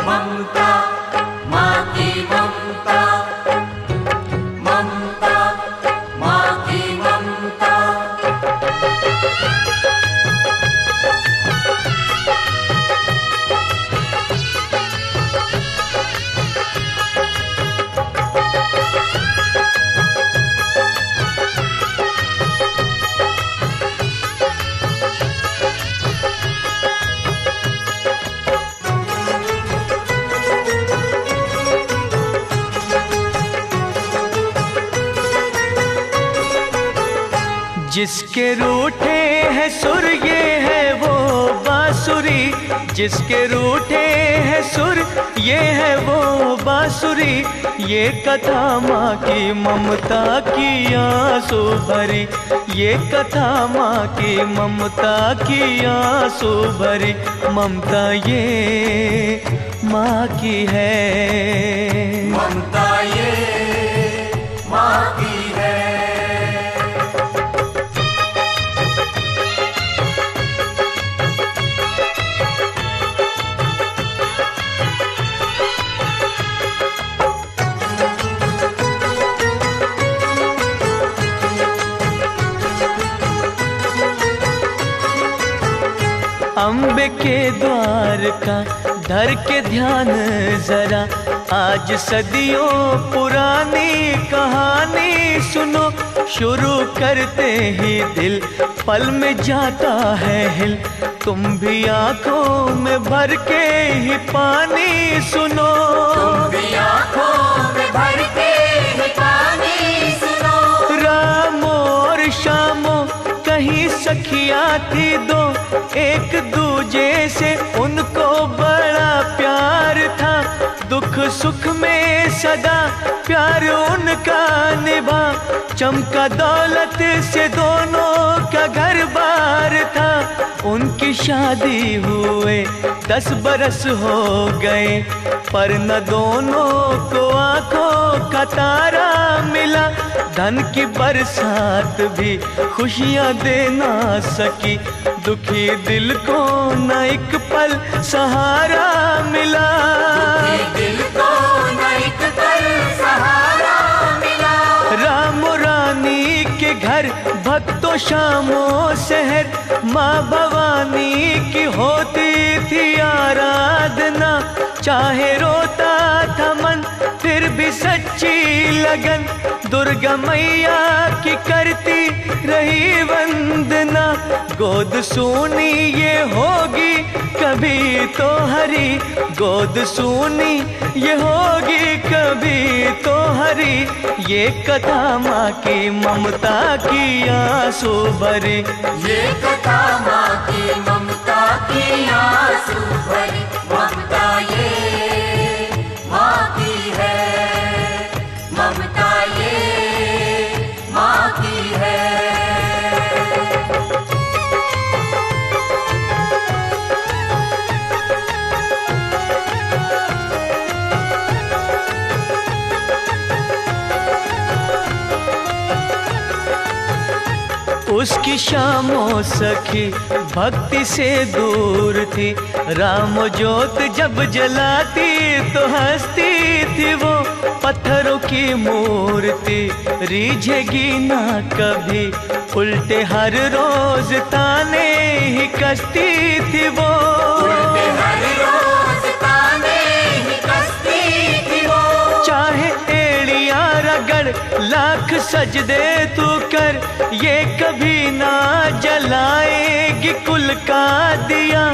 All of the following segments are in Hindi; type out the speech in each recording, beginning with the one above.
ममता, माँ की ममता, ममता, माँ की ममता। जिसके रूठे हैं सुर ये है वो बांसुरी, जिसके रूठे हैं सुर ये है वो बांसुरी। ये कथा माँ की ममता की आंसू भरी, ये कथा माँ की ममता की आंसू भरी। ममता ये माँ की है, ममता ये माँ की है। अम्बे के द्वार का धर के ध्यान जरा, आज सदियों पुरानी कहानी सुनो। शुरू करते ही दिल पल में जाता है हिल, तुम भी आंखों में भर के ही पानी सुनो। तुम भी आँखों में भर के ही पानी सुनो। रामो और शामो कहीं सखिया थी दो, एक दूजे से उनको बड़ा प्यार था। दुख सुख में सदा प्यार उनका निभा, चमका दौलत से दोनों का घर बार था। उनकी शादी हुए 10 बरस हो गए, पर न दोनों को आंखों का तारा मिला। धन की बरसात भी खुशियां दे ना सकी, दुखी दिल को न एक पल सहारा मिला। दिल को न एक पल सहारा मिला। राम रानी के घर भक्तों शामों सहर, माँ भवानी की होती थी आराधना। चाहे रोता था मन फिर भी सच्ची लगन, दुर्गा मैया की करती रही वंदना। गोद सूनी ये होगी कभी तो हरी, गोद सूनी ये होगी कभी तो हरी। ये कथा माँ की ममता की आंसू भरी, ये कथा माँ की ममता की आंसू भरी। ममता ये माँ की है, ममता ये माँ की है। उसकी शामों सखी भक्ति से दूर थी, राम ज्योत जब जलाती तो हंसती थी वो। पत्थरों की मूर्ति रीझेगी ना कभी, उल्टे हर रोज ताने ही कसती थी वो। उल्टे हर रोज ताने ही कसती थी वो। चाहे एड़ियां रगड़ लाख सजदे तू कर, ये कभी ना जलाएगी कुल का दिया।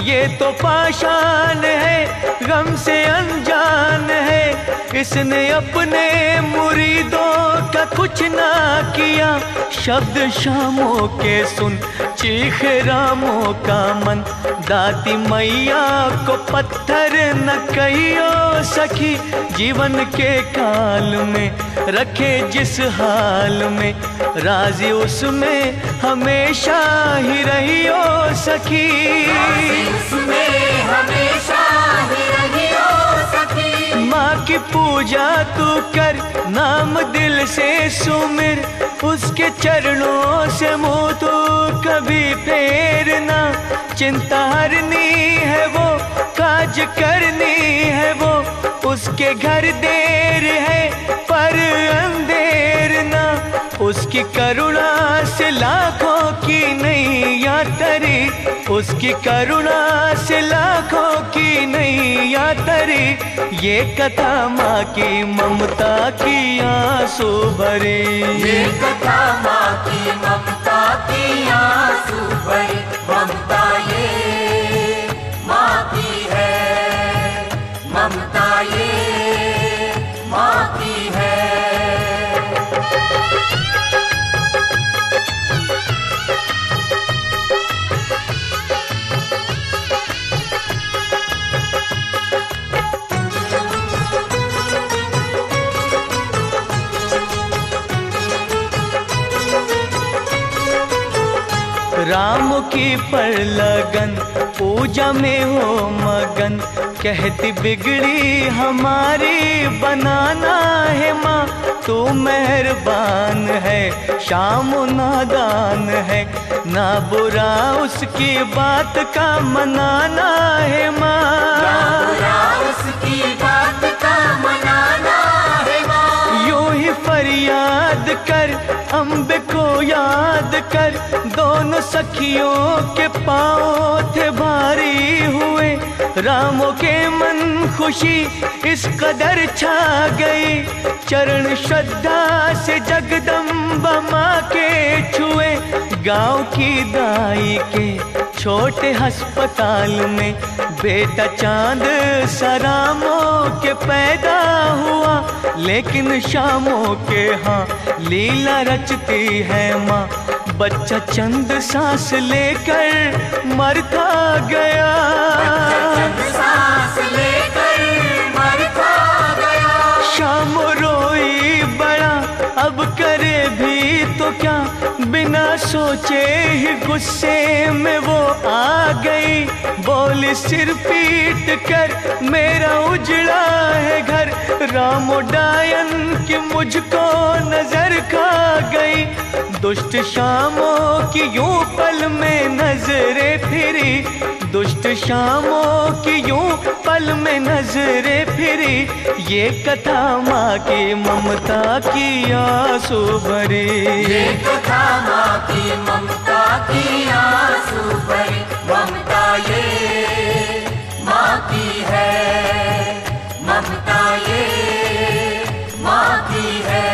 ये तो पाषाण है गम से अनजान है, इसने अपने मुरीदों का कुछ ना किया। शब्द शामों के सुन चीख रामों का मन, दाती मैया को पत्थर न कहियो सखी। जीवन के काल में रखे जिस हाल में, राजी उसमें हमेशा ही रहियो सखी। उसमें हमेशा ही रहियो सखी। माँ की पूजा तू कर, नाम दिल से सुमिर, उसके चरणों से मुँह तू कभी फेरना। चिंता हरनी है वो काज करनी उसके घर देर है पर अंधेर ना, उसकी करुणा से लाखों की नैया तरी, उसकी करुणा से लाखों की नैया तरी। ये कथा माँ की ममता की आंसू भरी, ये कथा माँ की ममता की आंसू भरी। ममता ये माँ की है, ममता ये माँ की है। राम की पर लगन पूजा में हो मगन, कहती बिगड़ी हमारी बनाना है माँ। तू मेहरबान है श्याम नादान है, ना बुरा उसकी बात का मनाना है माँ। ना बुरा उसकी बात का मनाना है माँ। यूं ही फरियाद कर अम्बे को याद कर, दोनों सखियों के पाँव थे भारी हुए। रामों के मन खुशी इस कदर छा गई, चरण श्रद्धा से जगदम्बा माँ के छुए। गांव की दाई के छोटे अस्पताल में बेटा चांद सरामों के पैदा हुआ, लेकिन शामों के हाँ लीला रचती है माँ। बच्चा चंद सांस लेकर मरता गया, चंद सांस लेकर मरता गया। शाम रोई बड़ा अब करे भी तो क्या, बिना सोचे ही गुस्से में वो आ गई। बोली सिर पीट कर मेरा उजड़ा है घर, रामो डायन की मुझको नजर खा गई। दुष्ट शामों की यूं पल में नजरें फिरी, दुष्ट शामों की यूं पल में नजरें फिरी। ये कथा माँ की ममता की आंसू भरी, ये कथा माँ की ममता की आंसू भरी। ममता ये माँ की है, ममता ये माँ की है।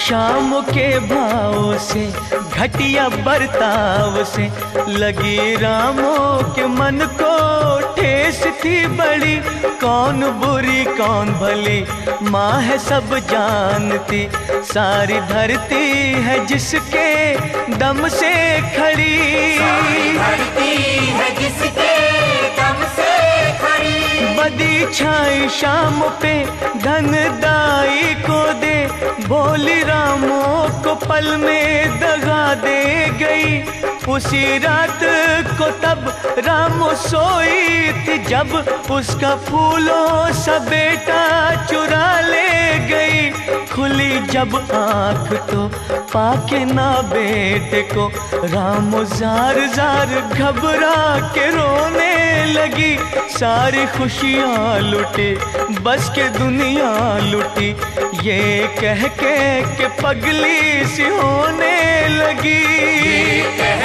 शाम के भाव से घटिया बर्ताव से लगी रामों के मन को ठेस थी बड़ी। कौन बुरी कौन भली माँ है सब जानती, सारी धरती है जिसके दम से खड़ी। सारी धरती है जिसके दम से खड़ी। बदी छाई शाम पे धन दाई को दे, बोली रामों को पल में दगा दे गई। उसी रात को तब रामो सोई थी जब उसका फूलों सा बेटा चुरा ले गई। खुली जब आँख तो पाके ना बेटे को, रामो जार जार घबरा के रोने लगी। सारी खुशियाँ लुटी बस के दुनिया लुटी, ये कह के पगली सी होने लगी। कह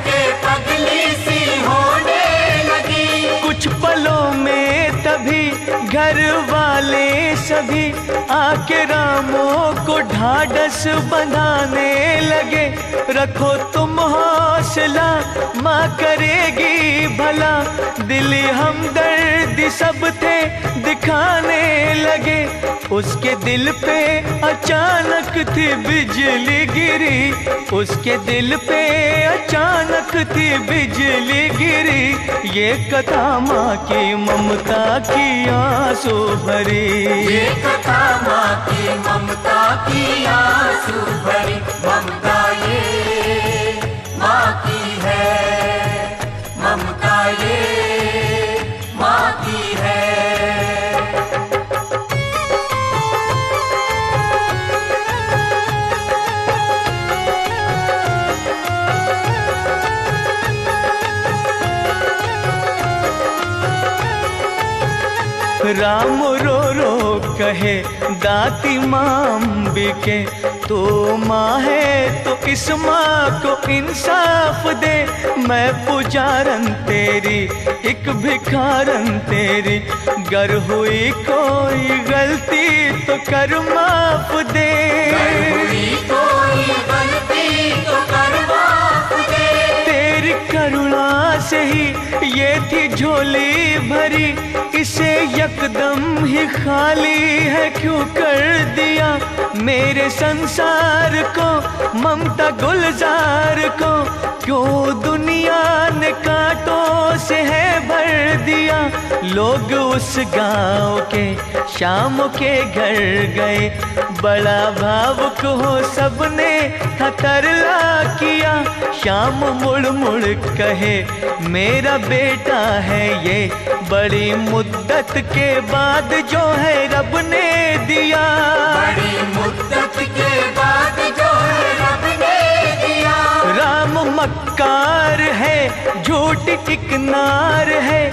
के पगली सी होने लगी। कुछ पलों में तभी घर वाले सभी आके रामों को ढाढ़स बंधाने लगे। रखो तुम हौसला माँ करेगी भला, दिली हमदर्दी सब थे दिखाने लगे। उसके दिल पे अचानक थी बिजली गिरी, उसके दिल पे अचानक थी बिजली गिरी। ये कथा माँ की ममता की आंसू भरी, ये कथा माँ की ममता की आंसू भरी। ममता ये माँ की है, ममता राम रो रो कहे दाती माँ अंबिके, तो माँ है तो इस माँ को इंसाफ दे। मैं पुजारन तेरी एक भिखारन तेरी, गर हुई कोई गलती तो कर माफ दे। हुई कोई गलती तो कर माफ दे। तेरी करुणा से ही ये थी झोली भरी, इसे यकदम ही खाली है क्यों कर दिया। मेरे संसार को ममता गुलजार को क्यों दुनिया ने कांटों से है भर दिया। लोग उस गांव के शाम के घर गए, बड़ा भावुक हो सबने तरला किया। शाम मुड़ मुड़ कहे मेरा बेटा है ये, बड़ी मुद्दत के बाद जो है रब ने दिया। बड़ी मुद्दत के बाद जो है रब ने दिया। राम मक्कार है झूठ एक नार है,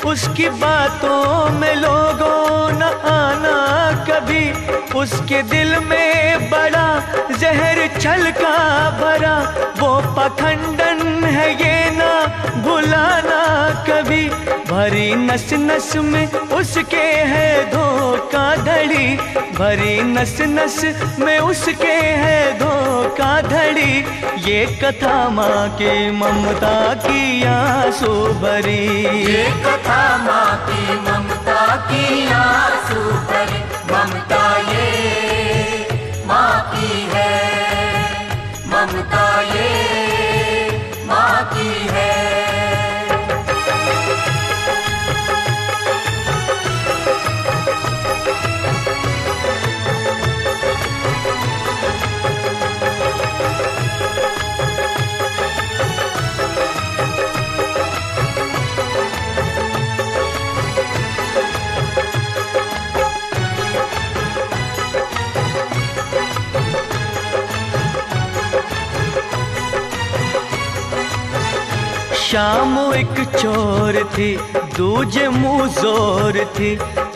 उसकी बातों में लोगों न आना कभी। उसके दिल में बड़ा जहर छलका भरा, वो पखंडन है ये ना भुलाना कभी। भरी नस नस में उसके है धोखाधड़ी, भरी नस नस में उसके है धोखाधड़ी। ये कथा माँ की ममता की आंसू भरी, ये कथा माँ की ममता की आंसू भरी। ममता ये माँ की है, ममता ये माँ की है। शाम एक चोर थी दूजे मुँह जोर थी,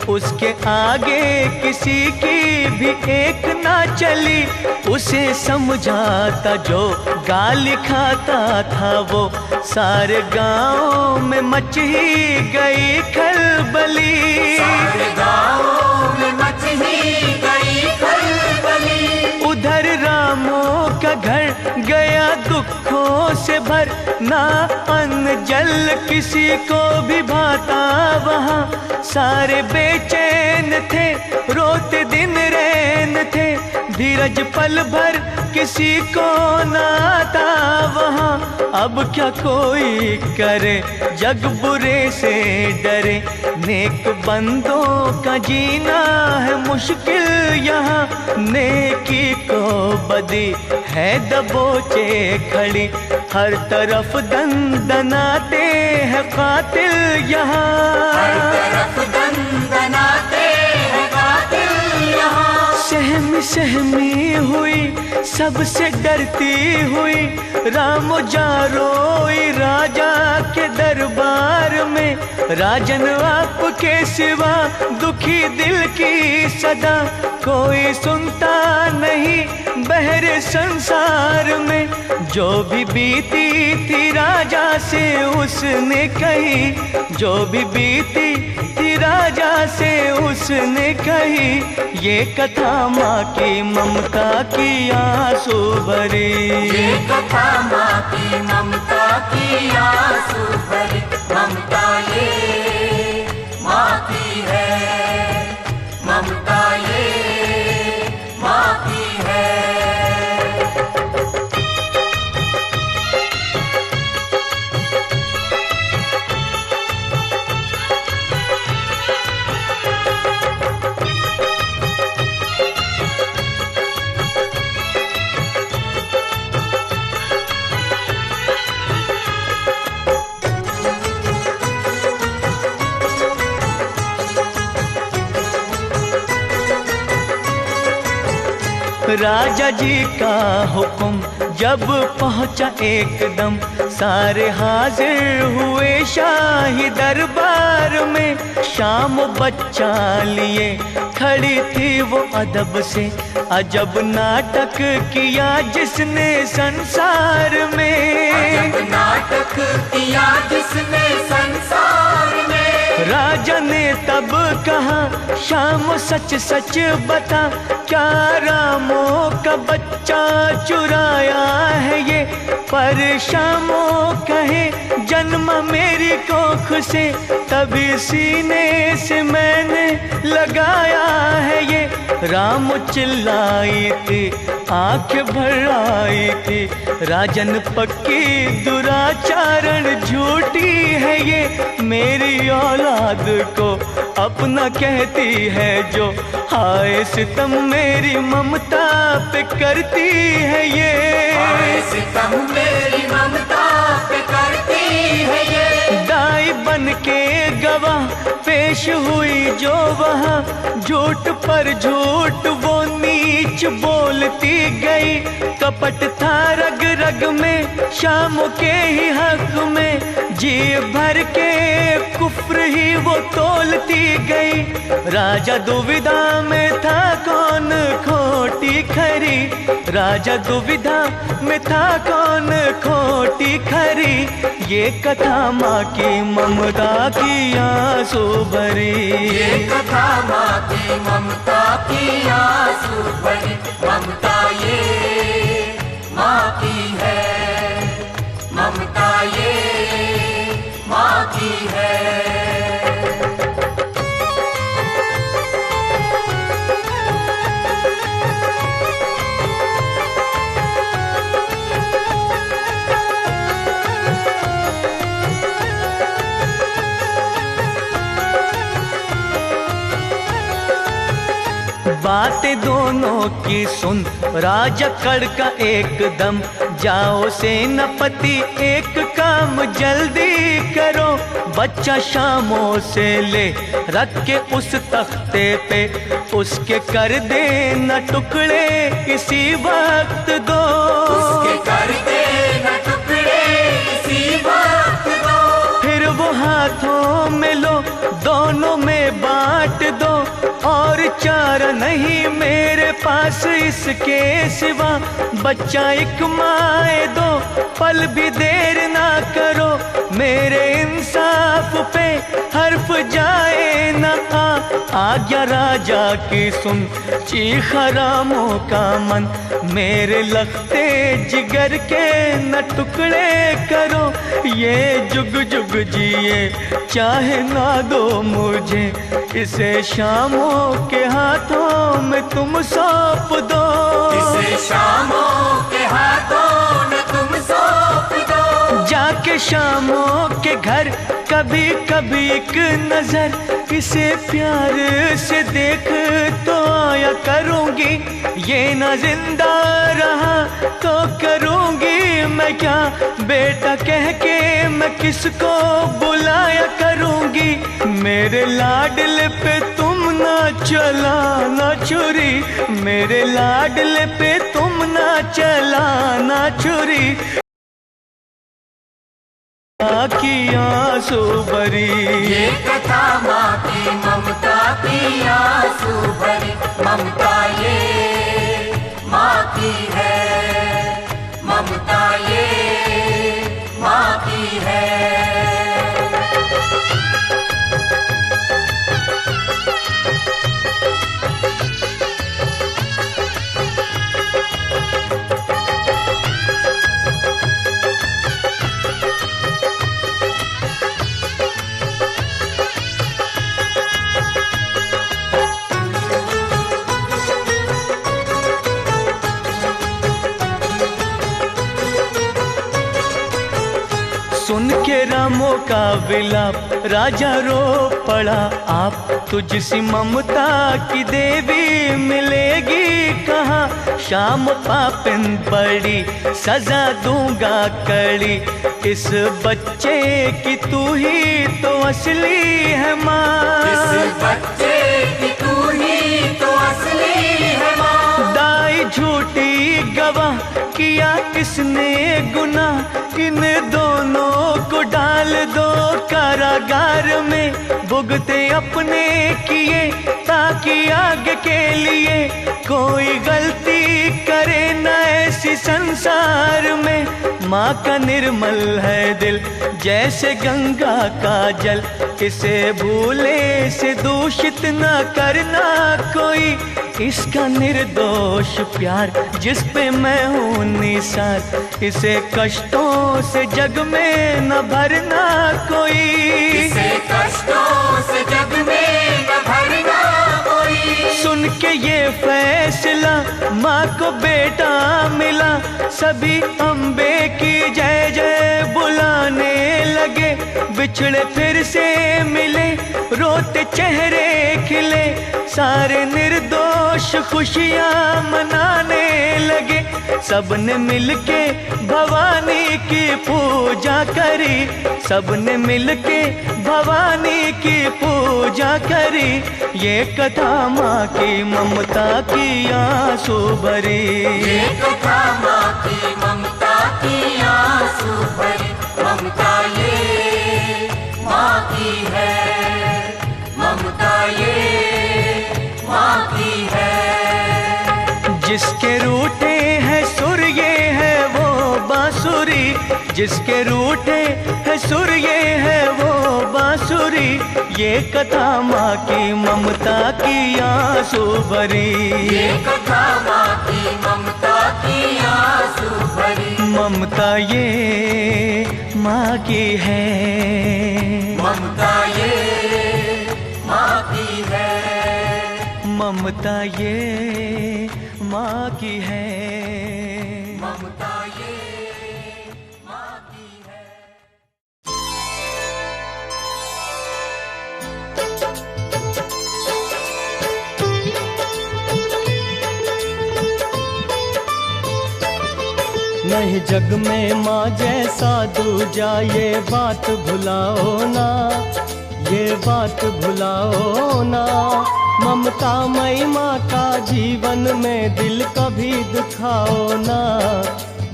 उसके आगे किसी की भी एक ना चली। उसे समझाता जो गाली खाता था वो, सारे गांव में मच ही गई खलबली। सारे गाँव में मच ही गई खलबली। उधर रामों का घर गया दुखों से भर, ना अन्न जल किसी को भी भाता वहाँ। सारे बेचैन थे रोते दिन रैन थे, धीरज पल भर किसी को ना आता वहाँ। अब क्या कोई करे जग बुरे से डरे, नेक बंदों का जीना है मुश्किल यहाँ। नेकी को बदी है दबोचे खड़ी, हर तरफ दंदनाते हैं कातिल यहाँ। हर तरफ दंदनाते हैं कातिल यहाँ। सहमी सहमी हुई सबसे डरती हुई, राम जा रोई राजा के दरबार में। राजन आपके सिवा दुखी दिल की सदा, कोई सुनता नहीं बहरे संसार में। जो भी बीती थी राजा से उसने कही, जो भी बीती थी राजा से उसने कही। ये कथा माँ की ममता की आंसू भरी, ये कथा माँ की ममता की आंसू भरी। ममता ये माँ की है, ममता ये माँ की है। राजा जी का हुक्म जब पहुंचा एकदम, सारे हाजिर हुए शाही दरबार संसार में। शाम बच्चा लिए खड़ी थी वो अदब से, अजब नाटक किया जिसने संसार में। अजब नाटक किया जिसने संसार में। राजा ने तब कहा शाम सच सच बता, क्या रामों का बच्चा चुराया है ये? पर शामो कहे जन्म मेरी कोख से, तभी सीने से मैंने लगाया है ये। राम चिल्लाई थी आंखें भर आई थी, राजन पक्की दुराचारण झूठी है ये। मेरी औलाद को अपना कहती है जो, हाय सितम मेरी ममता पे करती है ये। हाय सितम मेरी ममता पे करती है ये। दाई बन के गवाह पेश हुई जो वहाँ, झूठ पर झूठ वो नीच बोलती गई। कपट था रग रग में शाम के ही हक में, जी भर के कुफ्र ही वो तोलती गई। राजा दुविधा में था कौन खोटी खरी, राजा दुविधा में था कौन खोटी खरी। ये कथा माँ की ममता की आंसू भरी, ये कथा माँ की ममता की आंसू भरी। ममता ये माँ की है, ममता ये माँ की है। बातें दोनों की सुन राजा कड़का एकदम, जाओ सेनापति एक काम जल्दी करो। बच्चा शामों से ले रख के उस तख्ते पे, उसके कर दे न टुकड़े इसी वक्त दो। उसके कर दे न टुकड़े इसी वक्त दो। फिर वो हाथों में लो दोनों में बांट दो, और चारा नहीं मेरे पास इसके सिवा। बच्चा एक माए दो पल भी देर ना करो, मेरे इंसाफ पे हर्फ जाए ना आज्ञा राजा की सुन चीखा रामों का मन। मेरे लखते जिगर के न टुकड़े करो, ये जुग जुग जिए चाहे ना दो मुझे। इसे शामों के हाथों में तुम सौंप दो, इसे शामों के हाथों में तुम सौंप दो। जाके शामों के घर कभी कभी एक नजर इसे प्यार से देख तो आया करूंगी। ये न जिंदा रहा तो करूंगी मैं क्या, बेटा कह के मैं किसको बुलाया करूंगी। मेरे लाडले पे तुम ना चलाना छुरी, मेरे लाडले पे तुम ना चलाना छुरी। की आंसू भरी, ये कथा माँ की ममता की आंसू भरी। ममता ये माँ की है, ममता ये माँ की है। सुन के रामों का विलाप राजा रो पड़ा आप। तुझसी ममता की देवी मिलेगी कहाँ, शाम पापिन बड़ी सजा दूंगा कड़ी। इस बच्चे की तू ही तो असली है माँ, इस बच्चे की तू ही तो असली है माँ। दाई झूठी गवाह किया किसने गुनाह, इन दोनों को डाल दो कारागार में भुगते अपने किए, ताकि आगे के लिए कोई गलती करे न ऐसी संसार में। माँ का निर्मल है दिल जैसे गंगा का जल, इसे भूले से दूषित न करना कोई। इसका निर्दोष प्यार जिस पे मैं हूँ निसार, इसे कष्टों से जग में न भरना कोई। इसे कष्टों से जग में न भरना कोई। सुन के ये फैसला माँ को बेटा मिला, सभी अम्बे की जय जय बुलाने लगे। बिछड़े फिर से मिले, रोते चेहरे खिले, सारे निर्दोष खुशियाँ मनाने लगे। सबने मिलके भवानी की पूजा करी, सबने मिलके भवानी की पूजा करी। ये कथा माँ की ममता की आंसू भरी, ये कथा माँ की ममता की आंसू भरी। ममता ये माँ की है, ममता ये माँ की है। जिसके रूठे है सुर ये है वो बांसुरी, जिसके रूठे है सुर ये है वो बांसुरी। ये कथा माँ की ममता की आंसू भरी, ये कथा माँ की ममता की आंसू भरी। ममता ये माँ की है, ममता ये माँ की है, ममता ये माँ की है। ममता ये माँ की है। नहीं जग में माँ जैसा दूजा, ये बात भुलाओ ना, ये बात भुलाओ ना। ममता मई माँ का जीवन में दिल कभी दुखाओ ना,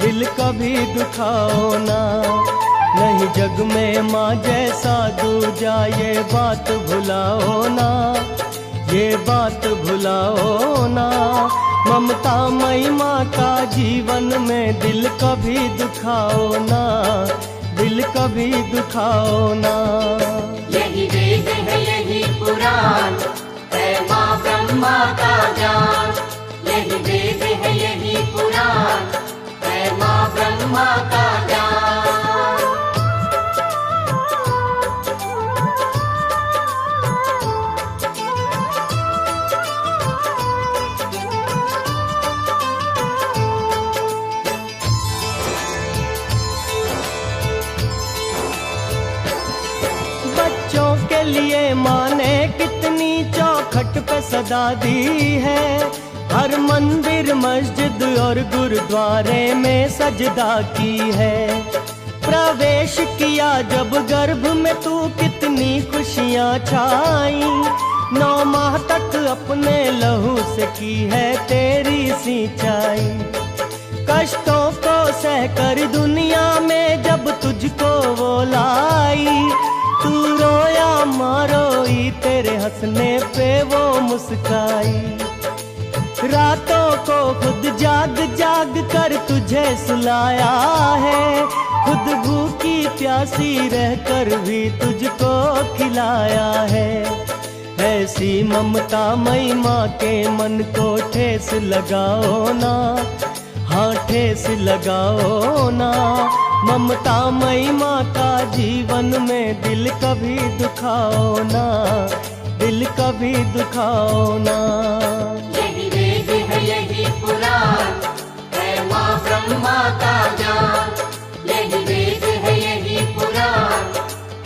दिल कभी दुखाओ ना। नहीं जग में माँ जैसा दूजा, ये बात भुलाओ ना, ये बात भुलाओ ना। ममता मई माँ का जीवन में दिल कभी दुखाओ ना, दिल कभी दुखाओ ना। यही वेद है यही पुराण है माँ ब्रह्मा का ज्ञान। यही वेद है यही पुराण है माँ ब्रह्मा का ज्ञान। लिए माँ ने कितनी चौखट पे सदा दी है, हर मंदिर मस्जिद और गुरुद्वारे में सजदा की है। प्रवेश किया जब गर्भ में तू कितनी खुशियाँ छाई, 9 माह तक अपने लहू से की है तेरी सिंचाई। कष्टों को सहकर दुनिया में जब तुझको वो लाई, तू रोया माँ रोई तेरे हंसने पे वो मुस्काई। रातों को खुद जाग जाग कर तुझे सुलाया है, खुद भूखी प्यासी रहकर भी तुझको खिलाया है। ऐसी ममता मई माँ के मन को ठेस लगाओ ना, हाँ ठेस लगाओ ना। ममता मई माँ का जीवन में दिल कभी दुखाओ ना, दिल कभी दुखाओ ना। यही वेद है यही पुराण है माँ ब्रह्मा का ज्ञान। यही वेद है यही पुराण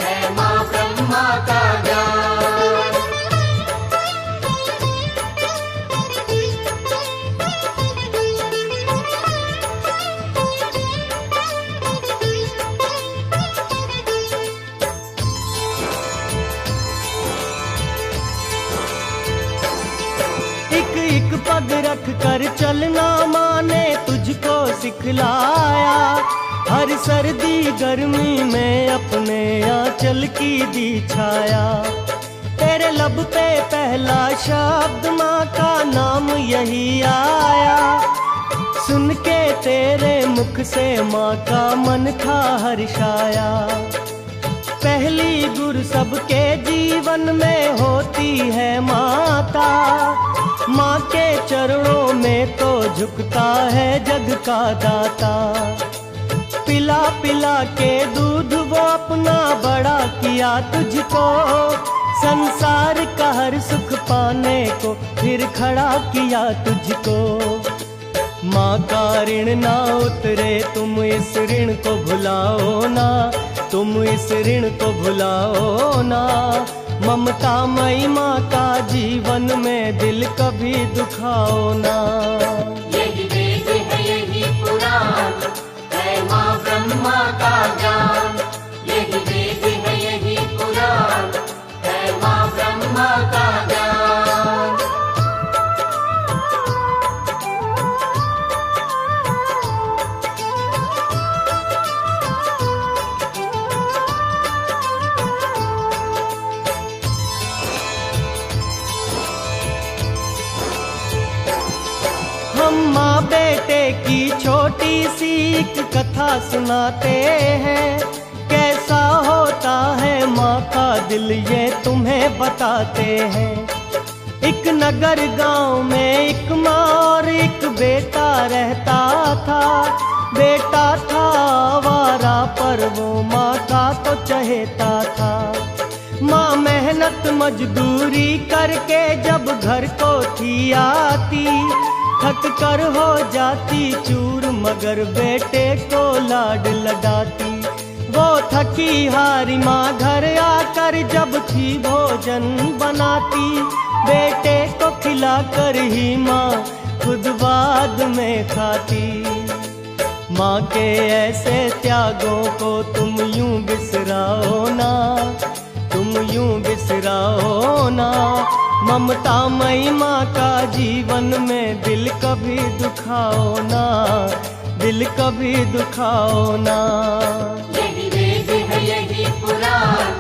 है माँ ब्रह्मा का ज्ञान। एक पग रख कर चलना माँ ने तुझको सिखलाया, हर सर्दी गर्मी में अपने आंचल की दी छाया। तेरे लब पे पहला शब्द माँ का नाम यही आया। सुन के तेरे मुख से माँ का मन था हर्षाया। पहली गुरु सबके जीवन में होती है माता। माँ के चरणों में तो झुकता है जग का दाता। पिला पिला के दूध वो अपना बड़ा किया तुझको। संसार का हर सुख पाने को फिर खड़ा किया तुझको। माँ का ऋण ना उतरे तुम इस ऋण को भुलाओ ना। तुम इस ऋण को भुलाओ ना। ममता मई माँ का जीवन में दिल कभी दुखाओ ना। यही वेद है यही पुराण है माँ ब्रह्मा का ज्ञान। यही वेद है यही पुराण है माँ ब्रह्मा का ज्ञान। हम माँ बेटे की छोटी सी एक कथा सुनाते हैं। कैसा होता है माँ का दिल ये तुम्हें बताते हैं। एक नगर गांव में एक माँ और एक बेटा रहता था। बेटा था आवारा पर वो माँ का तो चहेता था। माँ मेहनत मजदूरी करके जब घर को थी आती, थक कर हो जाती चूर मगर बेटे को लाड लगाती। वो थकी हारी माँ घर आकर जब थी भोजन बनाती। बेटे को खिलाकर ही माँ खुद बाद में खाती। माँ के ऐसे त्यागों को तुम यूं बिसराओ ना। तुम यूं बिसराओ ना। ममता मई माँ का जीवन में दिल कभी दुखाओ ना। दिल कभी दुखाओ ना। यही वेद है यही पुराण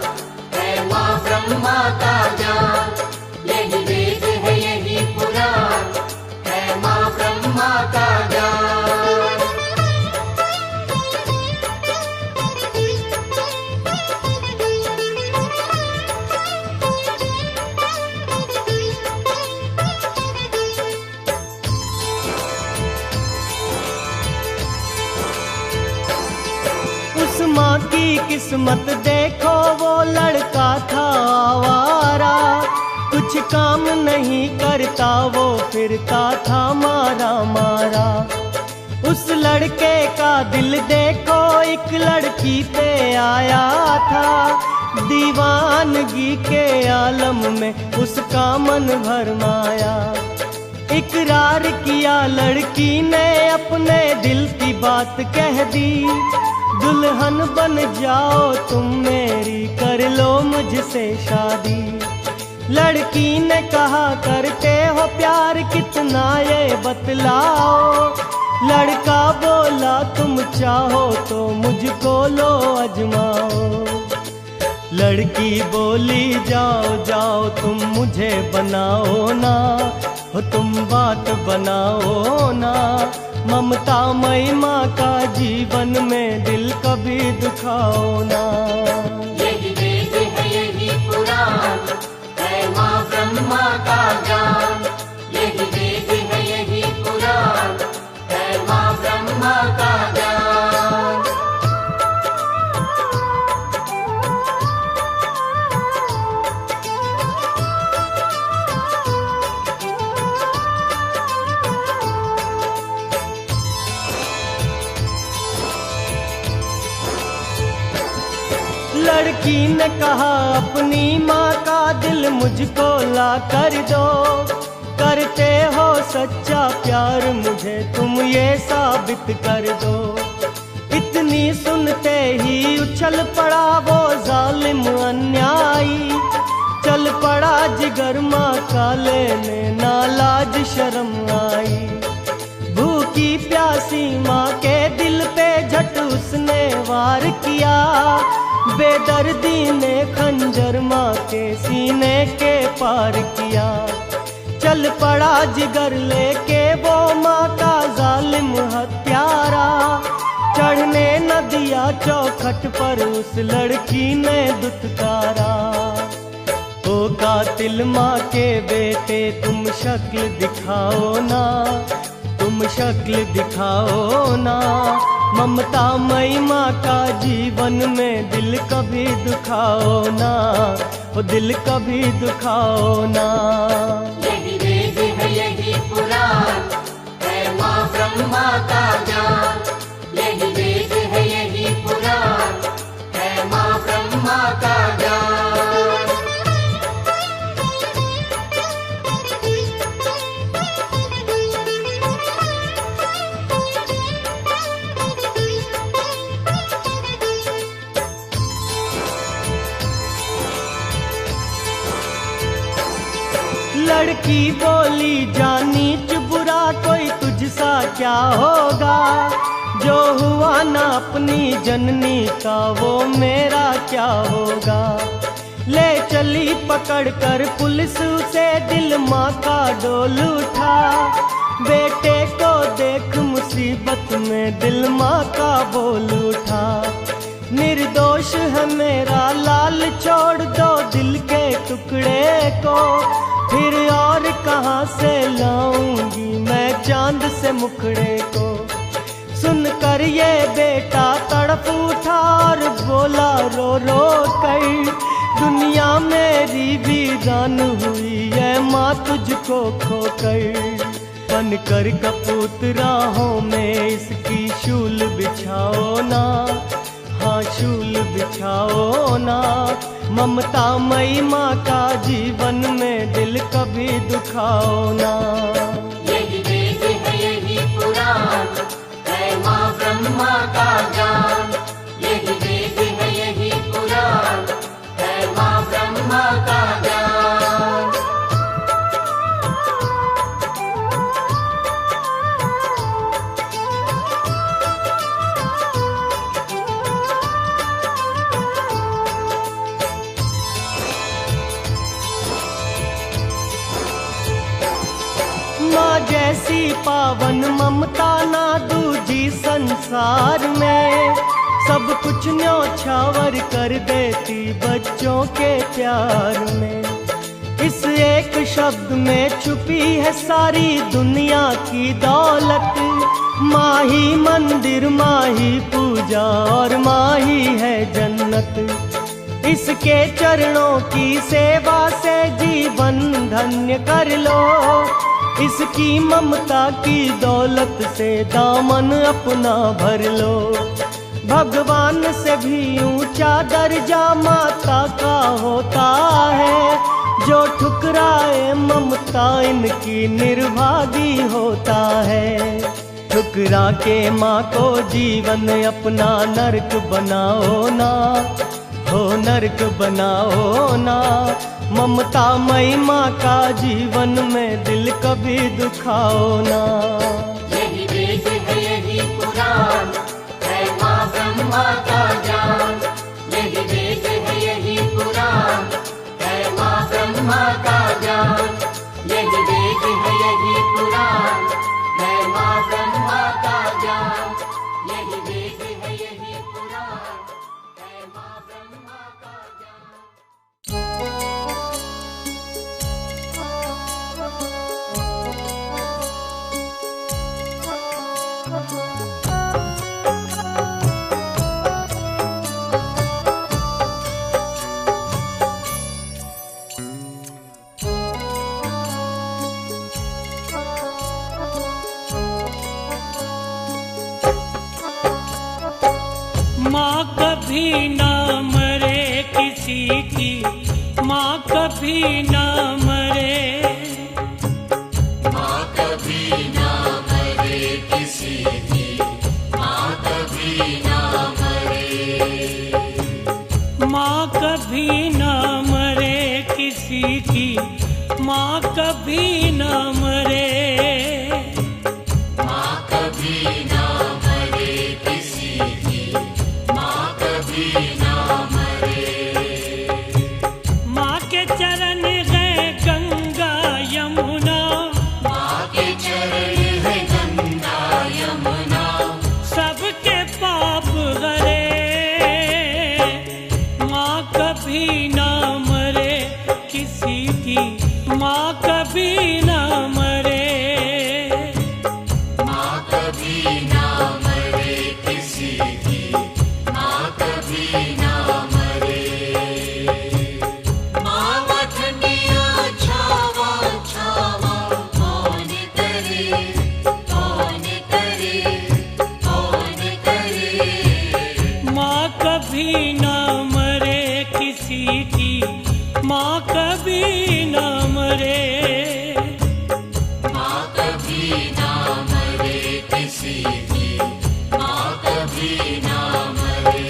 है माँ ब्रह्मा का ज्ञान। यही वेद है यही पुराण है माँ ब्रह्मा का ज्ञान। उस माँ की किस्मत देखो वो लड़का था आवारा। कुछ काम नहीं करता वो फिरता था मारा मारा। उस लड़के का दिल देखो एक लड़की पे आया था। दीवानगी के आलम में उसका मन भरमाया। इकरार किया लड़की ने अपने दिल की बात कह दी। दुल्हन बन जाओ तुम मेरी कर लो मुझसे शादी। लड़की ने कहा करते हो प्यार कितना ये बतलाओ। लड़का बोला तुम चाहो तो मुझको लो अजमाओ। लड़की बोली जाओ जाओ तुम मुझे बनाओ ना। हो तुम बात बनाओ ना। ममता मई माँ का जीवन में दिल कभी दुखाओ ना। यही वेद है यही पुराण है माँ ब्रह्मा का ज्ञान। यही वेद है यही पुराण है माँ ब्रह्मा का ज्ञान। लड़की ने कहा अपनी माँ का दिल मुझको ला कर दो। करते हो सच्चा प्यार मुझे तुम ये साबित कर दो। इतनी सुनते ही उछल पड़ा वो जालिम अन्यायी। चल पड़ा जिगर माँ का लेने ना लाज शर्म आई। भूखी प्यासी माँ के दिल पे झट उसने वार किया। बेदर्दी ने खंजर माँ के सीने के पार किया। चल पड़ा जिगर लेके वो माँ का जालिम हत्यारा। चढ़ने न दिया चौखट पर उस लड़की ने दुत्कारा। ओ कातिल माँ के बेटे तुम शक्ल दिखाओ ना, तुम शक्ल दिखाओ ना। ममता मई माँ का जीवन में दिल कभी दुखाओ ना, ओ दिल कभी दुखाओ ना। यही वेद है यही पुराण है माँ ब्रह्मा का ज्ञान। यही वेद है यही पुराण है माँ ब्रह्मा का ज्ञान। लड़की बोली जानी बुरा कोई तुझसा क्या होगा। जो हुआ ना अपनी जननी का वो मेरा क्या होगा। ले चली पकड़ कर पुलिस उसे दिल माँ का डोल उठा। बेटे को देख मुसीबत में दिल माँ का बोल उठा। निर्दोष है मेरा लाल छोड़ दो दिल के टुकड़े को। फिर और कहाँ से लाऊंगी मैं चांद से मुखड़े को। सुन कर ये बेटा तड़प उठा और बोला रो रो कर। दुनिया मेरी वीरान हुई है माँ तुझको खोकर। बन कर कपूत राहों में इसकी शूल बिछाओ ना, हाँ शूल बिछाओ ना। ममता मई माँ का जीवन में दिल कभी दुखाओ ना। यही वेद है यही पुराण है माँ ब्रह्मा का ज्ञान। यही वेद है यही पुराण है माँ ब्रह्मा का ज्ञान। माँ जैसी पावन ममता ना दूजी संसार में। सब कुछ न्योछावर कर देती बच्चों के प्यार में। इस एक शब्द में छुपी है सारी दुनिया की दौलत। माँ ही मंदिर, माँ ही पूजा और माँ ही है जन्नत। इसके चरणों की सेवा से जीवन धन्य कर लो। इसकी ममता की दौलत से दामन अपना भर लो। भगवान से भी ऊंचा दर्जा माता का होता है। जो ठुकराए ममता इनकी निर्भागी होता है। ठुकरा के माँ को जीवन अपना नरक बनाओ ना, हो नरक बनाओ ना। ममता मई माँ का जीवन में दिल कभी दुखाओ ना। यही वेद है यही पुराण है माँ ब्रह्मा का ज्ञान। यही वेद है यही पुराण है माँ ब्रह्मा का ज्ञान। यही वेद है यही पुराण है माँ ब्रह्मा का ज्ञान। यही वेद है यही पुराण है माँ ब्रह्मा का ज्ञान। माँ कभी ना मरे किसी की, माँ कभी ना मरे। माँ कभी ना मरे किसी की, माँ कभी ना मरे। माँ कभी ना मरे किसी की, माँ कभी ना मरे। माँ कभी ना मरे किसी की, माँ कभी ना मरे। कभी ना मरे किसी की, माँ कभी ना मरे। माँ कभी ना मरे किसी की, माँ कभी ना मरे। माँ वतनिया छावा छावा कौन करे, कौन करे, कौन करे। माँ कभी ना मरे किसी की, माँ कभी ना मरे। माँ कभी ना मरे किसी की, माँ कभी ना मरे।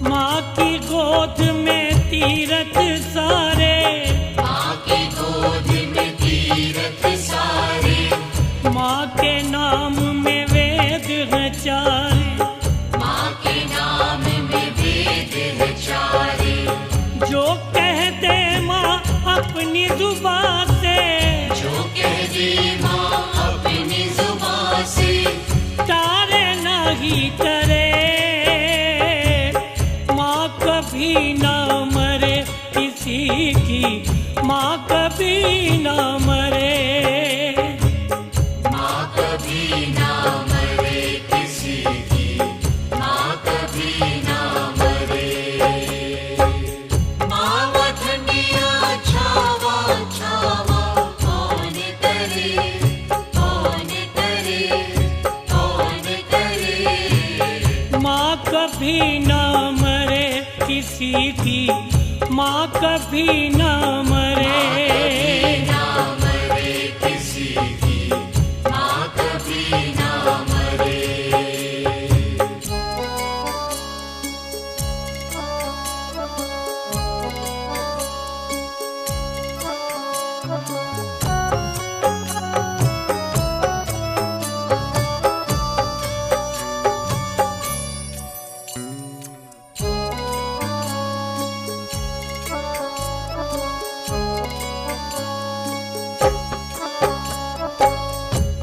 माँ की गोद में तीरथ सारे, माँ की गोद में तीरथ सारे, माँ के नाम में वेद है चारे। माँ के नाम में वेद है चारे। जो कह दे माँ अपनी जुबान से, जो कह दे माँ अपनी जुबान से, तारे नहीं करे। माँ कभी ना मरे किसी की, माँ कभी ना मरे। माँ कभी ना मरे किसी की, माँ कभी ना मरे। माँ वतनिया छावा छावा कौन करे, कौन करे, कौन करे। माँ कभी ना मरे किसी की, माँ कभी ना मरे। ना मरे किसी की, माँ कभी ना मरे।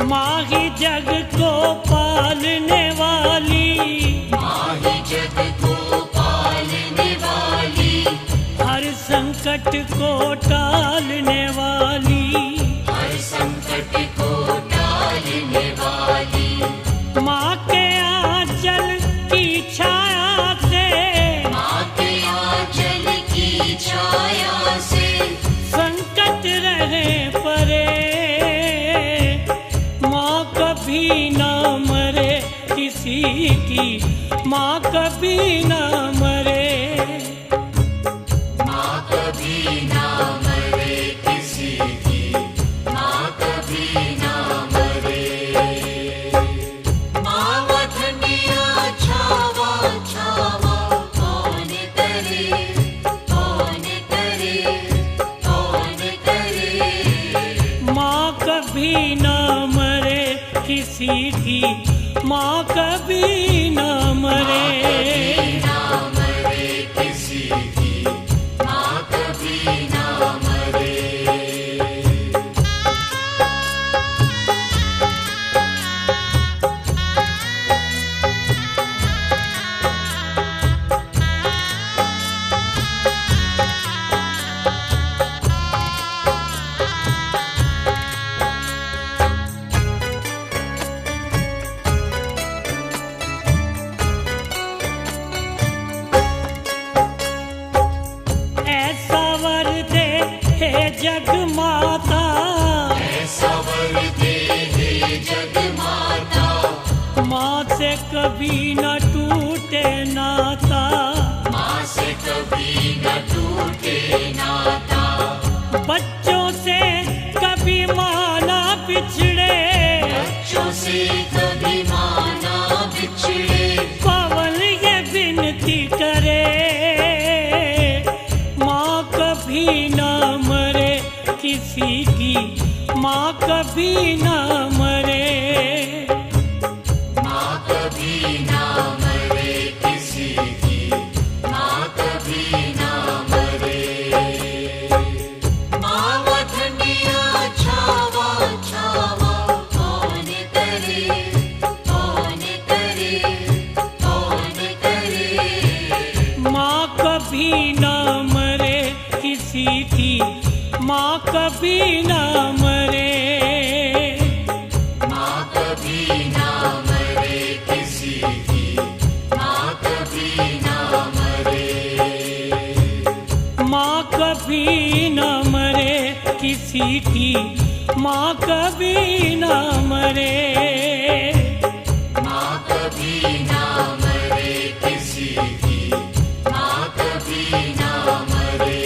माँ ही जग को पालने वाली, माँ ही जग को पालने वाली, हर संकट को टालने वाली। हर संकट को टालने वाली। माँ के आंचल की छाया से, माँ के आंचल की छाया से, संकट रहे परे। माँ कभी ना मरे किसी की, माँ कभी ना मरे। माँ कभी ना मरे किसी की, माँ कभी ना मरे। माँ वतनिया छावा छावा कौन करे, कौन करे, कौन करे। माँ कभी ना मरे किसी की, माँ कभी ना मरे। ना मरे किसी की, माँ कभी ना मरे। ऐसा वर दे हे जग माता, ऐसा वर दे हे जग माता, माँ से कभी न टूटे नाता। माँ से कभी न टूटे नाता। बच्चों से कभी माँ ना बिछड़े, बच्चों से कभी माँ ना बिछड़े। पवन ये विनती करे, माँ कभी ना मरे किसी की माँ कभी ना मरे। माँ कभी ना मरे किसी की, माँ कभी ना मरे। माँ वतनिया छावा छावा कौन करे, कौन करे, कौन करे। माँ कभी ना मरे किसी की, माँ कभी ना मरे। माँ कभी ना मरे किसी की, माँ कभी ना मरे। माँ कभी ना मरे किसी की, माँ कभी ना मरे। माँ कभी ना मरे किसी की, माँ कभी ना मरे।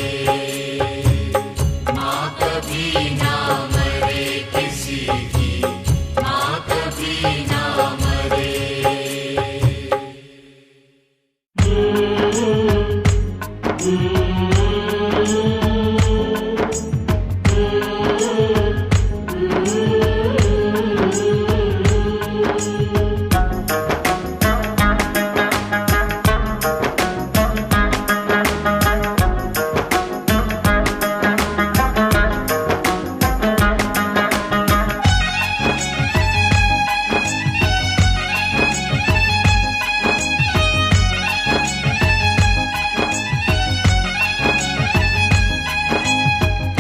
माँ कभी ना मरे किसी की, माँ कभी ना मरे।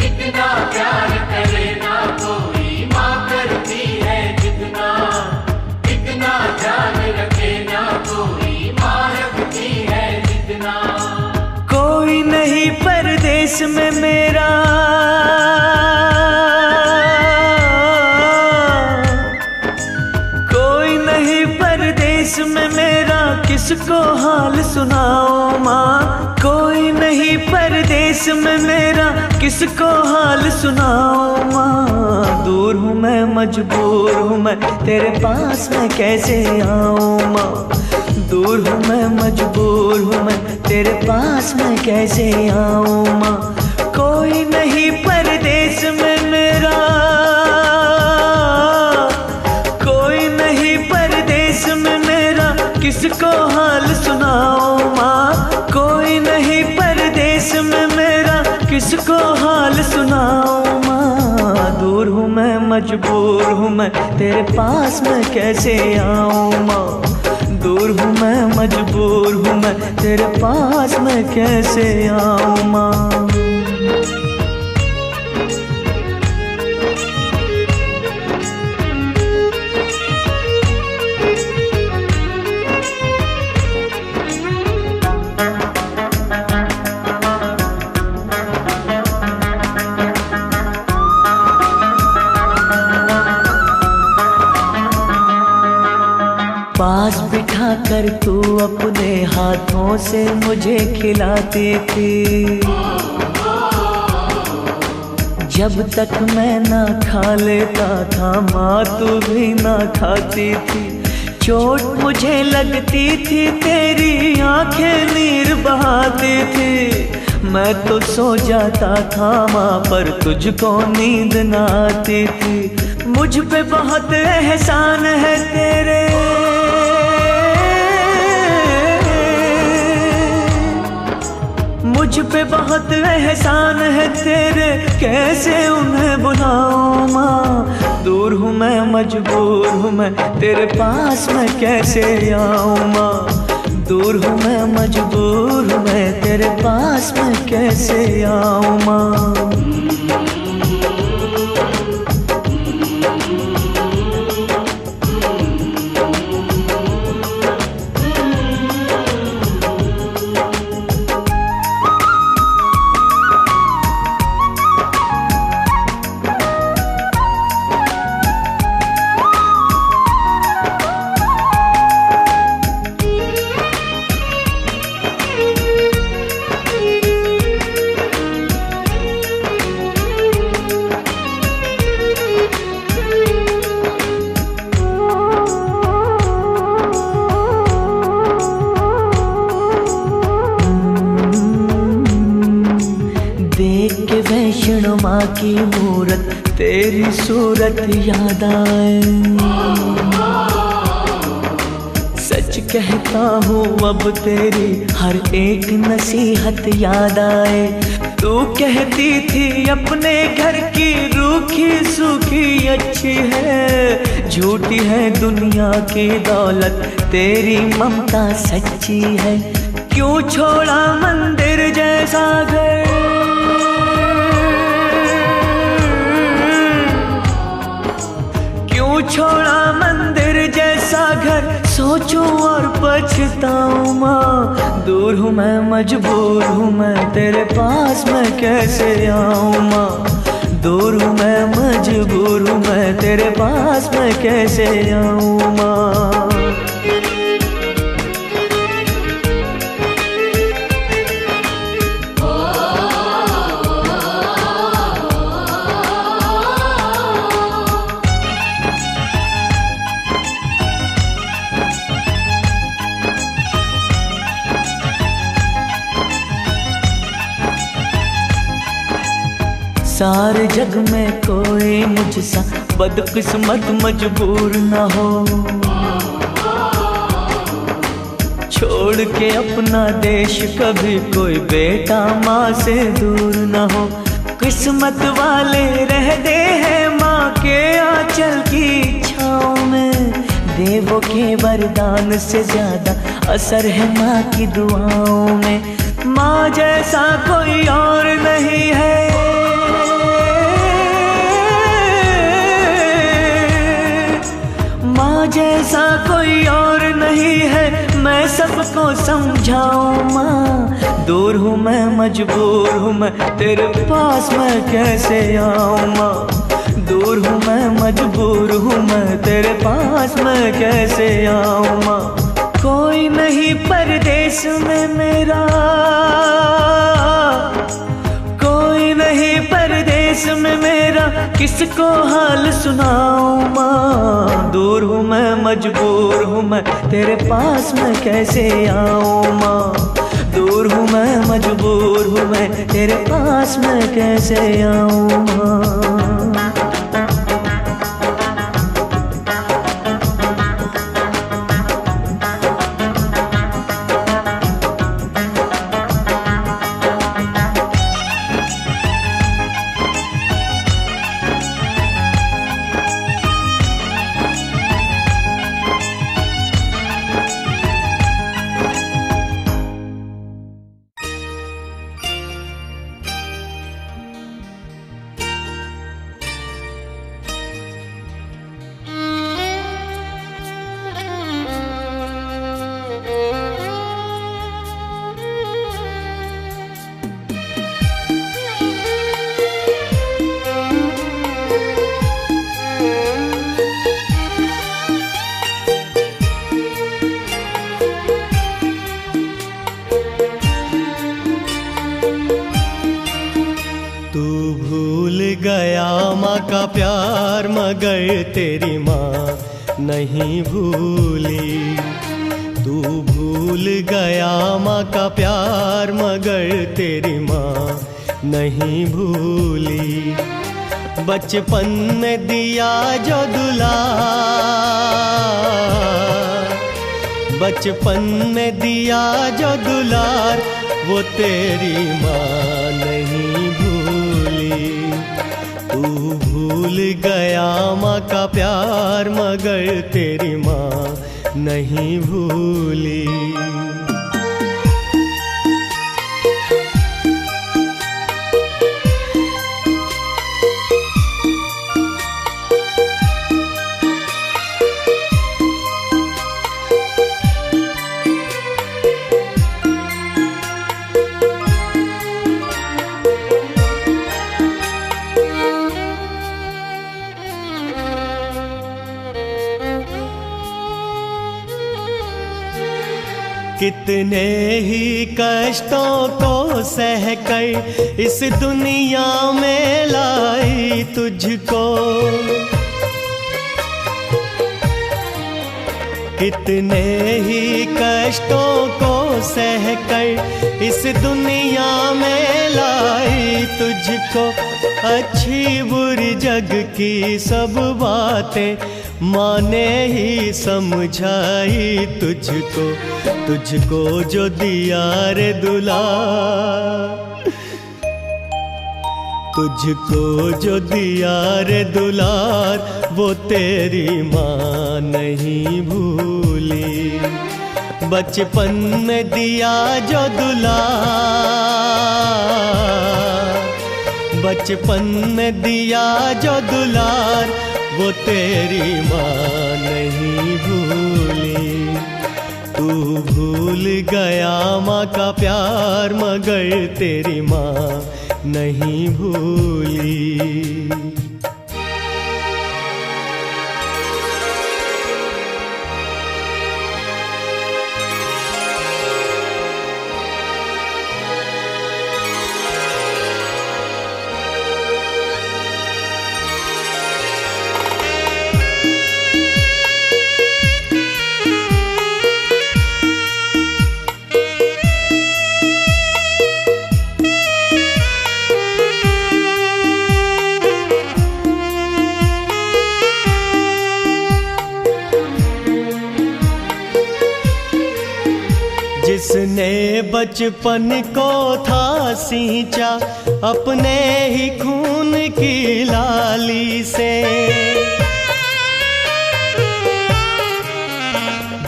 इतना प्यार करे ना कोई, माँ करती है जितना। इतना ध्यान रखे ना कोई, माँ रखती है जितना। कोई नहीं परदेश में मेरा, कोई नहीं परदेश में मेरा, किसको हाल सुनाओ माँ। कोई नहीं परदेश में मेरा, किसको हाल सुनाओ माँ। दूर हूँ मैं, मजबूर हूँ मैं, तेरे पास मैं कैसे आऊँ माँ। दूर हूँ मैं, मजबूर हूँ मैं, तेरे पास मैं कैसे आऊँ माँ। कोई नहीं परदेश में मेरा, कोई नहीं परदेश में मेरा, किसको हाल सुनाओ माँ। कोई नहीं परदेश में मेरा, किसको हाल सुनाओ माँ। दूर हूँ मैं, मजबूर हूँ मैं, तेरे पास मैं कैसे आऊँ माँ। दूर हूँ मैं, मजबूर हूँ मैं, तेरे पास मैं कैसे आऊँ माँ। पास बिठा कर तू अपने हाथों से मुझे खिलाती थी। जब तक मैं ना खा लेता था माँ तू भी ना खाती थी। चोट मुझे लगती थी तेरी आंखें नीर बहाती थी। मैं तो सो जाता था माँ पर तुझको नींद ना आती थी। मुझ पे बहुत एहसान है तेरे, मुझ पे बहुत एहसान है तेरे, कैसे उन्हें बुलाऊं माँ। दूर हूँ मैं, मजबूर हूँ मैं, तेरे पास मैं कैसे आऊँ माँ। दूर हूँ मैं, मजबूर हूँ मैं, तेरे पास मैं कैसे आऊँ माँ। माँ की मूरत तेरी सूरत याद आए। सच कहता हूँ अब तेरी हर एक नसीहत याद आए। तू कहती थी अपने घर की रूखी सूखी अच्छी है, झूठी है दुनिया की दौलत तेरी ममता सच्ची है। क्यों छोड़ा मंदिर जैसा घर, क्यों छोड़ा मंदिर जैसा घर, सोचूं और पछताऊं माँ। दूर हूँ मैं, मजबूर हूँ मैं, तेरे पास मैं कैसे आऊँ माँ। दूर हूँ मैं, मजबूर हूँ मैं, तेरे पास मैं कैसे आऊँ माँ। सारे जग में कोई मुझसा बदकिस्मत मजबूर न हो, छोड़ के अपना देश कभी कोई बेटा माँ से दूर न हो। किस्मत वाले रहते हैं माँ के आंचल की छाँव में, देवों के वरदान से ज्यादा असर है माँ की दुआओं में। माँ जैसा कोई और नहीं है, माँ जैसा कोई और नहीं है, मैं सबको समझाऊं माँ। दूर हूँ मैं, मजबूर हूँ मैं, तेरे पास मैं कैसे आऊँ माँ। दूर हूँ मैं, मजबूर हूँ मैं, तेरे पास मैं कैसे आऊँ माँ। कोई नहीं परदेश में मेरा, कोई नहीं परदेश में मेरा, किसको हाल सुनाऊं माँ। दूर हूँ मैं, मजबूर हूँ मैं, तेरे पास मैं कैसे आऊँ माँ। दूर हूँ मैं, मजबूर हूँ मैं, तेरे पास मैं कैसे आऊँ माँ। का प्यार मगर तेरी माँ नहीं भूली। तू भूल गया माँ का प्यार मगर तेरी माँ नहीं भूली। बचपन में दिया जो दुलार, बचपन में दिया जो दुलार वो तेरी माँ नहीं भूली। तू भूल गया माँ का प्यार मगर तेरी माँ नहीं भूली। कितने ही कष्टों को सह कर इस दुनिया में लाई तुझको, कितने ही कष्टों को सह कर इस दुनिया में लाई तुझको। अच्छी बुरी जग की सब बातें माँ ने ही समझाई तुझको, तुझको जो दिया रे दुलार, तुझको जो दिया रे दुलार, वो तेरी माँ नहीं भूली। बचपन में दिया जो दुलार, बचपन में दिया जो दुलार, वो तेरी माँ नहीं भूली। तू भूल गया माँ का प्यार, मगर तेरी माँ नहीं भूली। जिसने बचपन को था सींचा अपने ही खून की लाली से,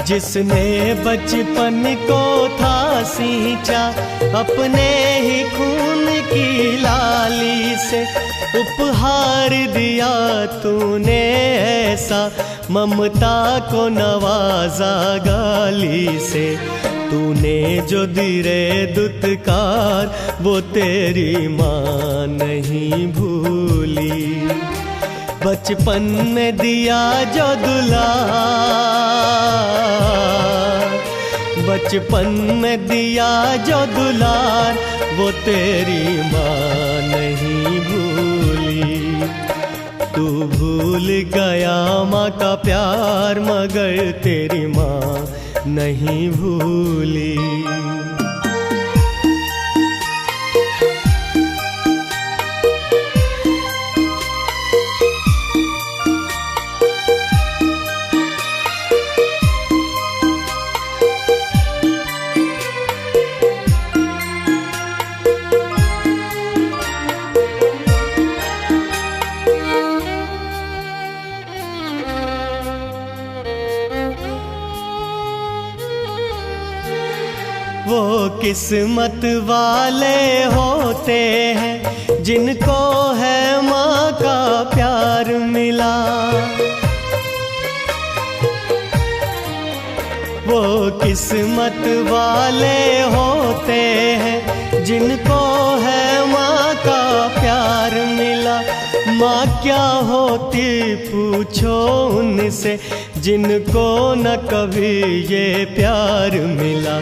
जिसने बचपन को था सींचा अपने ही खून की लाली से, उपहार दिया तूने ऐसा ममता को नवाजा गाली से। तूने जो दी रे दुत्कार, वो तेरी माँ नहीं भूली। बचपन में दिया जो दुलार, बचपन में दिया जो दुलार, वो तेरी माँ नहीं भूली। तू भूल गया माँ का प्यार, मगर तेरी माँ नहीं भूली। वो किस्मत वाले होते हैं जिनको है माँ का प्यार मिला, वो किस्मत वाले होते हैं जिनको है माँ का प्यार मिला। माँ क्या होती पूछो उनसे, जिनको न कभी ये प्यार मिला।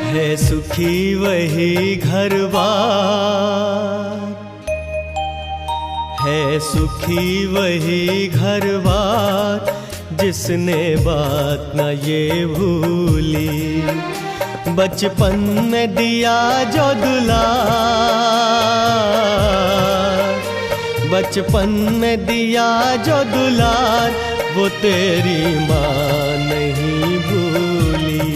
है सुखी वही घरवार, है सुखी वही घरवार, जिसने बात न ये भूली। बचपन में दिया जो दुलार, बचपन में दिया जो दुलार, वो तेरी माँ नहीं भूली।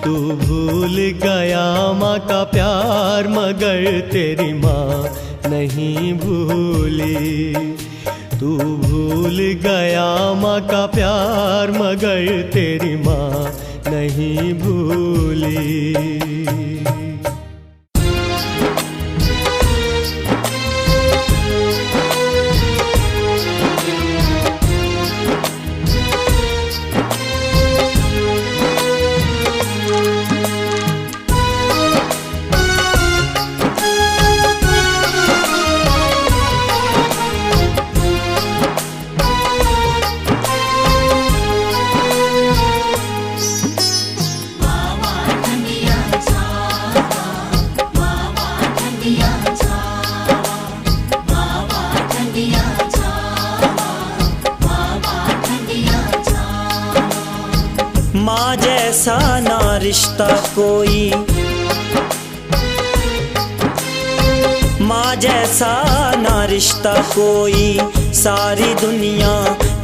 तू भूल गया माँ का प्यार, मगर तेरी माँ नहीं भूली। तू भूल गया माँ का प्यार, मगर तेरी माँ नहीं भूली। माँ जैसा ना रिश्ता कोई, माँ जैसा ना रिश्ता कोई सारी दुनिया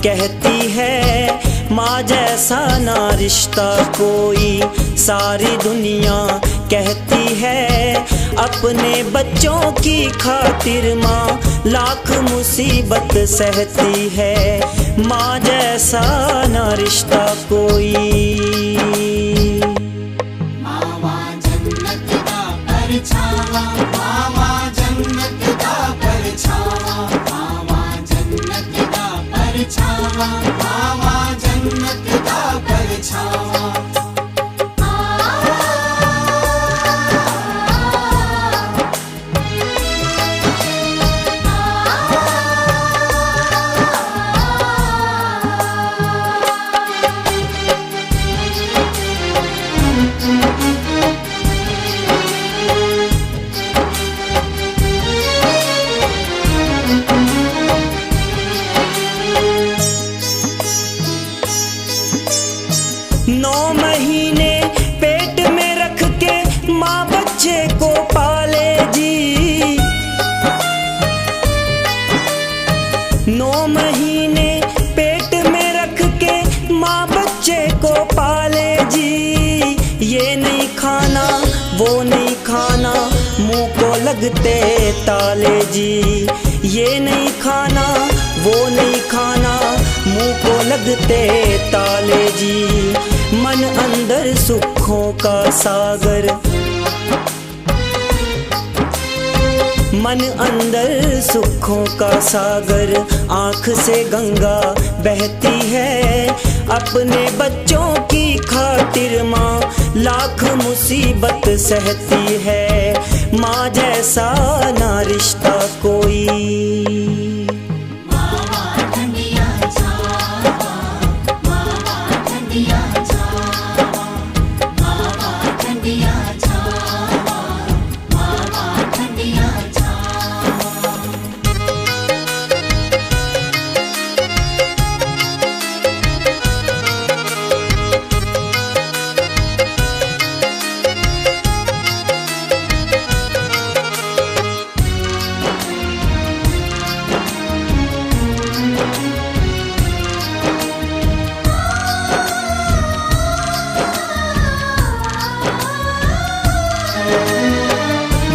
कहती है। माँ जैसा ना रिश्ता कोई सारी दुनिया कहती है। अपने बच्चों की खातिर माँ लाख मुसीबत सहती है। माँ जैसा ना रिश्ता कोई। मावा जन्नत दा परछावा, मावा जन्नत दा परछावा, मावा जन्नत दा परछावा, मावा जन्नत दा परछावा। नौ महीने पेट में रख के माँ बच्चे को पाले जी। 9 महीने पेट में रख के माँ बच्चे को पाले जी। ये नहीं खाना वो नहीं खाना मुंह को लगते ताले जी। ये नहीं खाना वो नहीं खाना मुंह को लगते ताले जी। मन अंदर सुखों का सागर, मन अंदर सुखों का सागर, आँख से गंगा बहती है। अपने बच्चों की खातिर माँ लाख मुसीबत सहती है। माँ जैसा ना रिश्ता कोई। मावा ठंडिया छावा, मावा ठंडिया छावा, मावा ठंडिया छावा, मावा ठंडिया छावा।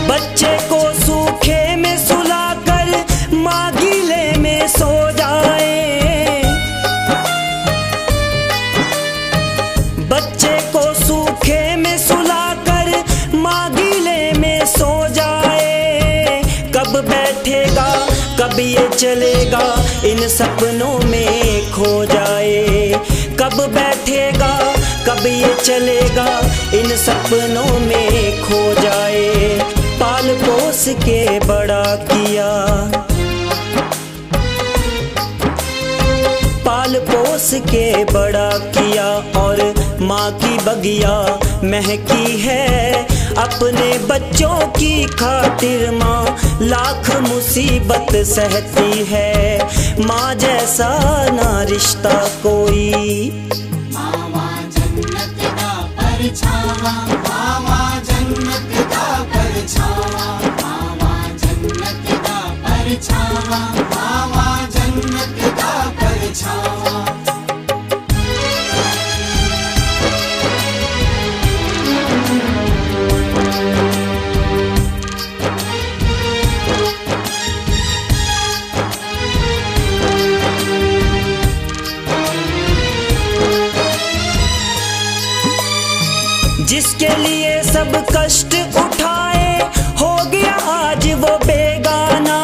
बच्चे को सूखे में सुलाकर माँ गीले में सो जाए। बच्चे को सूखे में सुलाकर माँ गीले में सो जाए। कब बैठेगा कब ये चलेगा इन सपनों में खो जाए। कब बैठेगा कब ये चलेगा इन सपनों में खो जाए। पाल पोस के बड़ा किया, पाल पोस के बड़ा किया और माँ की बगिया महकी है। अपने बच्चों की खातिर माँ लाख मुसीबत सहती है। माँ जैसा ना रिश्ता कोई। मावा जन्नत दा परछावा, मावा जन्नत दा परछावा, मावा जन्नत दा परछावा, मावा जन्नत दा परछावा। जिसके लिए सब कष्ट उठाए हो गया आज वो बेगाना।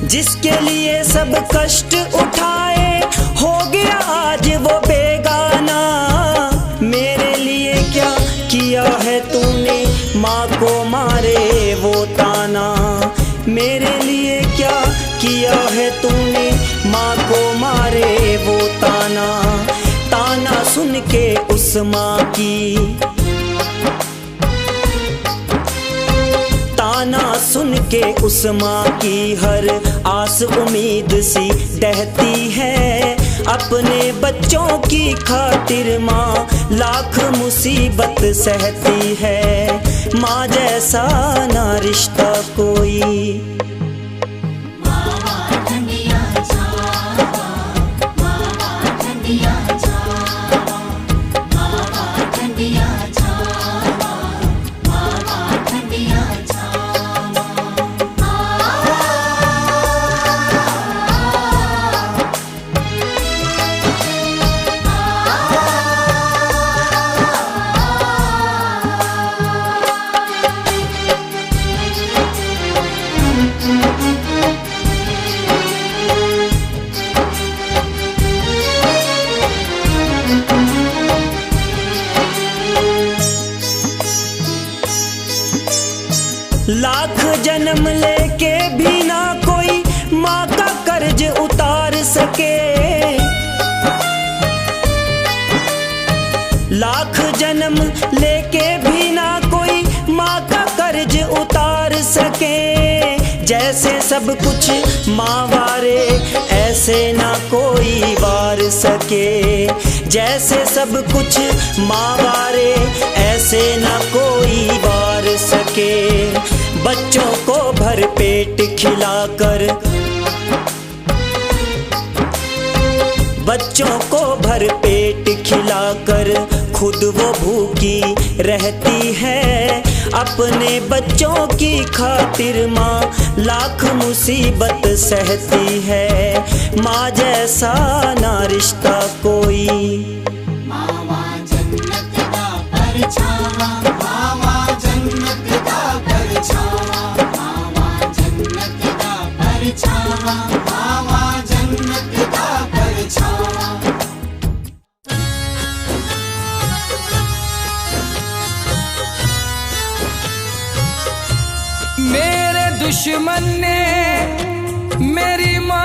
जिसके लिए सब कष्ट उठाए हो गया आज वो बेगाना। मेरे लिए क्या किया है तूने माँ को मारे वो ताना। मेरे लिए क्या किया है तूने माँ को मारे वो ताना। ताना सुन के उस माँ की, ताना सुन के उस माँ की हर आस उम्मीद सी डहती है। अपने बच्चों की खातिर माँ लाख मुसीबत सहती है। माँ जैसा ना रिश्ता कोई। मावा ठंडिया छावा, मावा ठंडिया छावा, मावा ठंडिया छावा, मावा ठंडिया छावा। लाख जन्म लेके भी ना कोई माँ का कर्ज उतार सके। लाख जन्म लेके भी ना कोई माँ का कर्ज उतार सके। जैसे सब कुछ माँ वारे ऐसे ना कोई वार सके। जैसे सब कुछ माँ वारे ऐसे ना कोई वार सके। बच्चों को भर पेट खिलाकर, बच्चों को भर पेट खिलाकर खुद वो भूखी रहती है। अपने बच्चों की खातिर माँ लाख मुसीबत सहती है। माँ जैसा ना रिश्ता कोई। मावा जन्नत दा परछावा, मावा जन्नत दा परछावा, मावा जन्नत दा परछावा, मावा जन्नत दा परछावा। मेरे दुश्मन ने मेरी मौत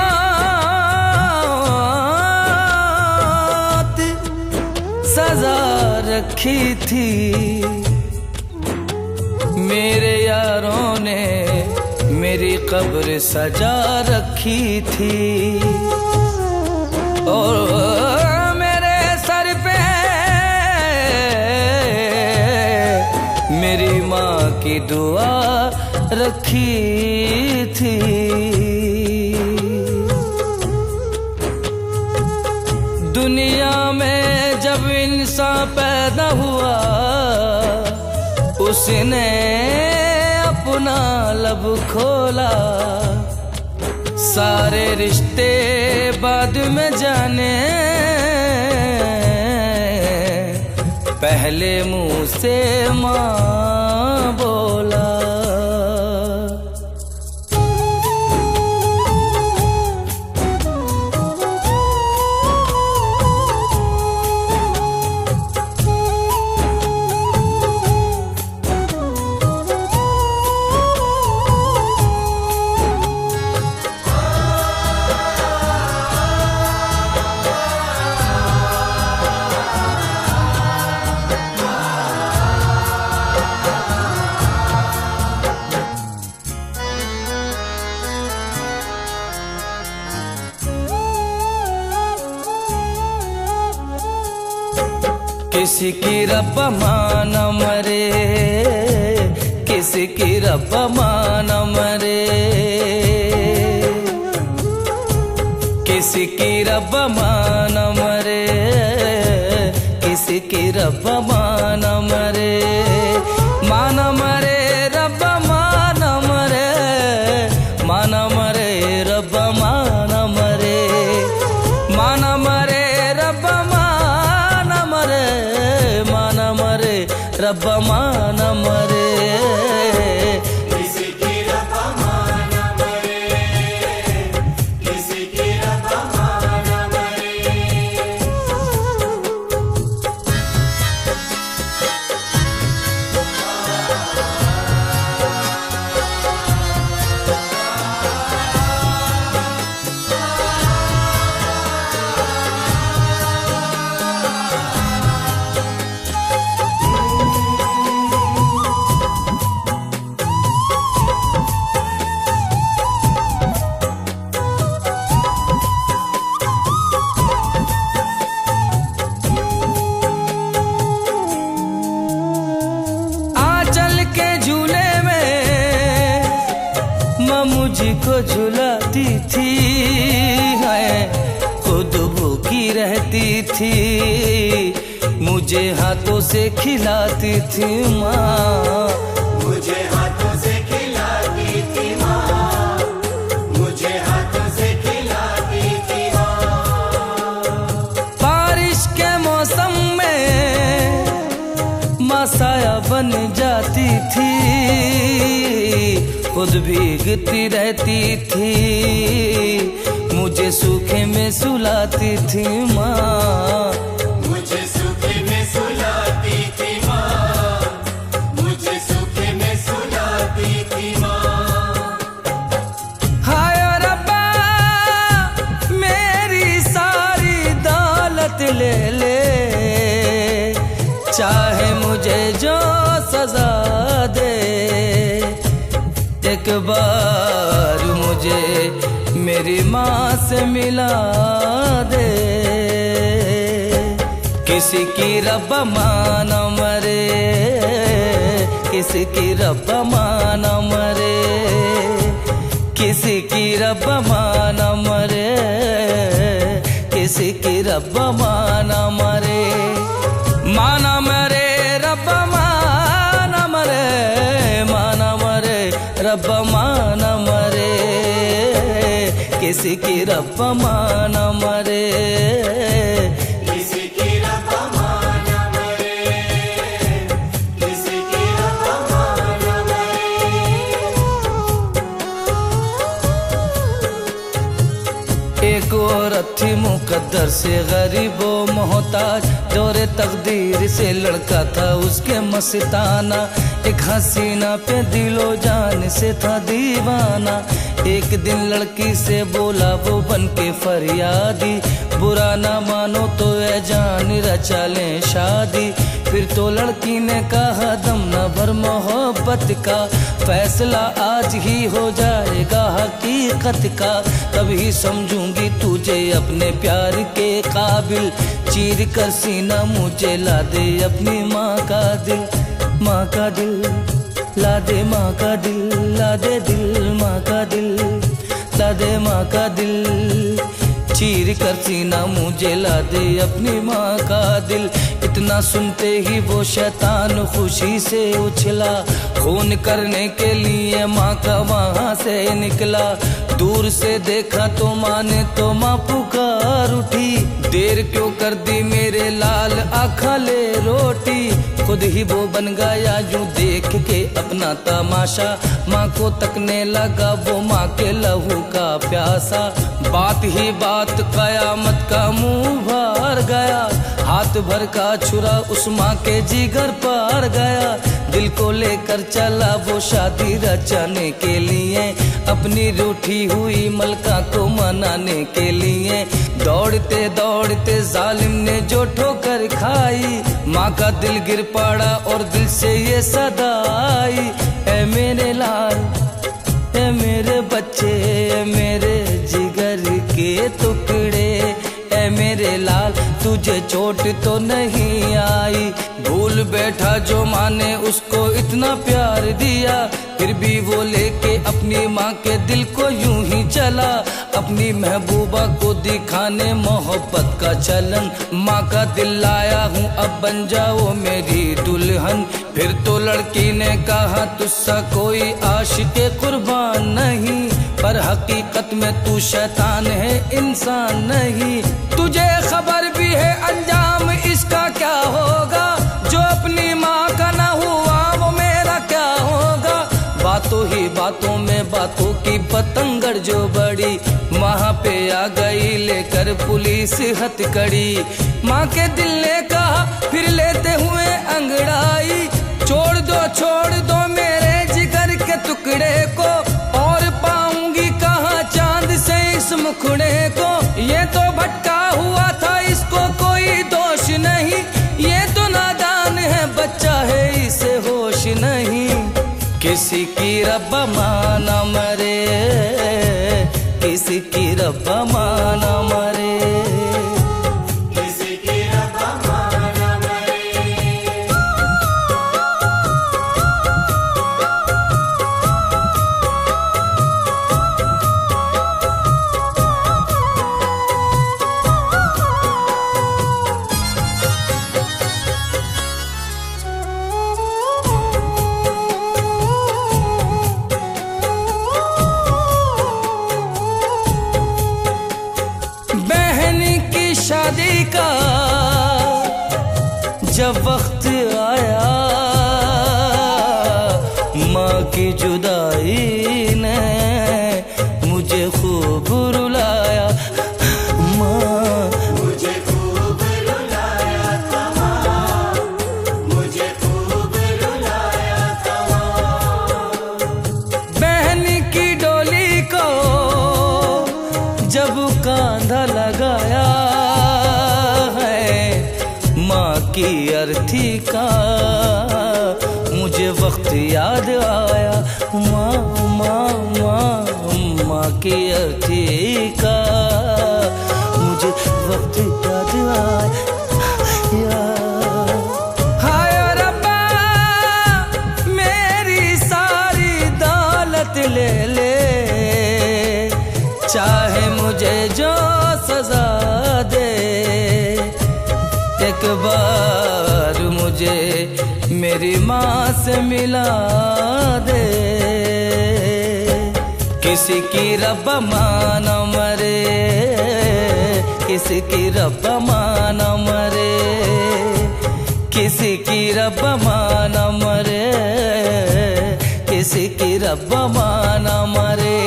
सजा रखी थी। मेरे यारों ने मेरी कब्र सजा रखी थी। और मेरे सर पे मेरी माँ की दुआ रखी थी। दुनिया में जब इंसान पैदा हुआ उसने अपना लब खोला। सारे रिश्ते बाद में जाने, पहले मुंह से माँ बोला। किसी की रब मान मरे, किसी की रब मान मरे, किसी की रब मान मरे, किसी की रब मान मरे। मान मरे रब मान मरे, मान मरे रब मान मरे, मान मरे रब मान मरे, मान मरे रब मान मरे। किसी की रब मान मरे, किसी की रब मान मरे। मुझको झुलाती थी, है खुद भूखी रहती थी, मुझे हाथों से खिलाती थी माँ, मुझे हाथों से खिलाती थी माँ, मुझे हाथों से खिलाती थी माँ। बारिश के मौसम में माँ साया बन जाती थी, खुद भीगती रहती थी, मुझे सूखे में सुलाती थी माँ, मुझे सूखे में सुलाती थी माँ, मुझे सूखे में सुलाती थी माँ। हाय रब्बा मेरी सारी दौलत ले ले, चाहे मुझे जो सजा दे, एक बार मुझे मेरी माँ से मिला दे। किसी की रब्बा माँ न मरे, किसी की रब्बा माँ न मरे, किसी की रब्बा माँ न मरे, किसी की रब्बा माँ न मरे, माँ न मरे रब्बा माँ न मरे, माँ न मरे रब्बा माँ न मरे, किसी की रब्बा माँ न मरे, किसी की रब्बा माँ न मरे, किसी की रब्बा माँ न मरे। एक औरत थी मुकद्दर से गरीब व मोहताज, दौरे तकदीर से लड़का था उसके मस्ताना, एक हसीना पे दिलो जान से था दीवाना। एक दिन लड़की से बोला वो बन के फरियादी, बुरा ना मानो तो ए जान रचा लें शादी। फिर तो लड़की ने कहा दम न भर मोहब्बत का, फैसला आज ही हो जाएगा हकीकत का, तभी समझूंगी तुझे अपने प्यार के काबिल, चीर कर सीना मुझे ला दे अपनी माँ का दिल, माँ का दिल ला दे, माँ का दिल ला दे, दिल माँ का दिल ला दे, माँ का दिल चीर कर सीना मुझे ला दे अपनी माँ का दिल। इतना सुनते ही वो शैतान खुशी से उछला, खून करने के लिए माँ का वहाँ से निकला। दूर से देखा तो माँ ने तो माँ पुकार उठी, देर क्यों कर दी मेरे लाल आँखा ले रोटी। खुद ही वो बन गया यूं देख के अपना तमाशा, माँ को तकने लगा वो माँ के लहू का प्यासा। बात ही बात कयामत का मुंह भर गया, हाथ भर का छुरा उस माँ के जिगर पर गया। दिल को लेकर चला वो शादी रचाने के लिए, अपनी रूठी हुई मलका को मनाने के लिए। दौड़ते दौड़ते जालिम ने जो ठोकर खाई, माँ का दिल गिर पड़ा और दिल से ये सदा आई, ऐ मेरे लाल ऐ मेरे बच्चे, ऐ मेरे जिगर के टुकड़े, ऐ मेरे लाल तुझे चोट तो नहीं आई। भूल बैठा जो माँ ने उसको इतना प्यार दिया, फिर भी वो लेके अपनी माँ के दिल को यूं ही चला, अपनी महबूबा को दिखाने मोहब्बत का चलन। माँ का दिल लाया हूँ अब बन जाओ मेरी दुल्हन। फिर तो लड़की ने कहा तुझसा कोई आशिक़े कुर्बान नहीं, पर हकीकत में तू शैतान है इंसान नहीं। तुझे खबर भी है अंजाम इसका क्या होगा, जो अपनी माँ का ना हुआ वो मेरा क्या होगा। बातों ही बातों में बातों की पतंगड़ जो बड़ी, वहाँ पे आ गई लेकर पुलिस हथकड़ी। माँ के दिल ने कहा फिर लेते हुए अंगड़ाई, छोड़ दो मेरे जिगर के टुकड़े को, और पाऊंगी कहाँ चांद से इस मुखड़े को। ये तो भटका हुआ था इसको कोई दोष नहीं, ये तो नादान है बच्चा है इसे होश नहीं। किसी की रब्बा माँ न मरे, किसी की रब्बा माँ न मरे, किसी की रब्बा माँ न मरे। लगाया है माँ की अर्थी का, मुझे वक्त याद आया माँ माँ माँ माँ की अर्थी का, मुझे वक्त याद आया। हाय रब्बा मेरी सारी दौलत ले ले, चाहे मुझे जो सजा दे, एक बार मुझे मेरी माँ से मिला दे। किसी की रब माँ न मरे, किसी की रब माँ न मरे, किसी की रब माँ न मरे, किसी की रब माँ न मरे,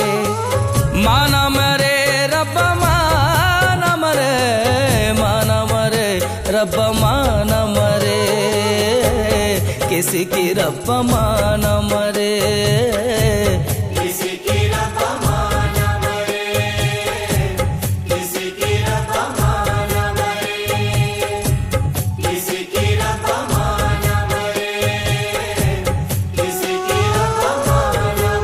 माँ न मरे रब माँ न मरे, माँ न मरे रब माँ न मरे, किसी की रब माँ न मरे, किसी की रब माँ न मरे, किसी की रब माँ न मरे, किसी की रब माँ न मरे, किसी की रब माँ न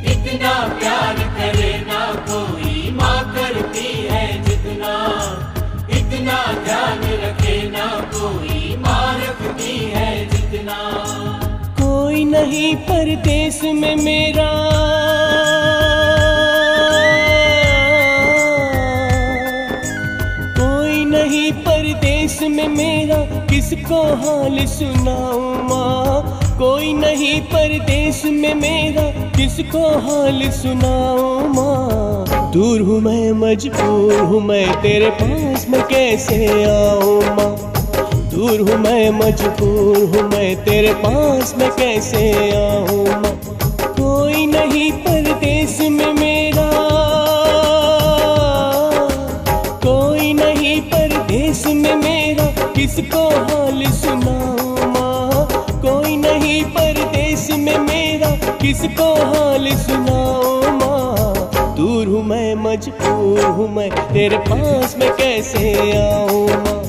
इतना प्यार करे ना कोई, माँ करती है जितना, इतना ध्यान रखे ना कोई, माँ रखती है जितना। कोई नहीं परदेश में मेरा, कोई नहीं परदेश में मेरा, किसको हाल सुनाऊं माँ, कोई नहीं परदेश में मेरा, किसको हाल सुनाऊं माँ। दूर हूँ मैं मजबूर हूँ मैं, तेरे पास मैं कैसे आऊँ माँ। दूर हूँ मैं मजबूर हूँ मैं, तेरे पास मैं कैसे आऊँ माँ। कोई नहीं परदेश में मेरा, कोई नहीं परदेश में मेरा, किसको हाल सुनाऊं माँ। कोई नहीं परदेश में मेरा, किसको हाल सुनाऊं माँ। दूर हूँ मैं मजबूर हूँ मैं, तेरे पास मैं कैसे आऊँ माँ।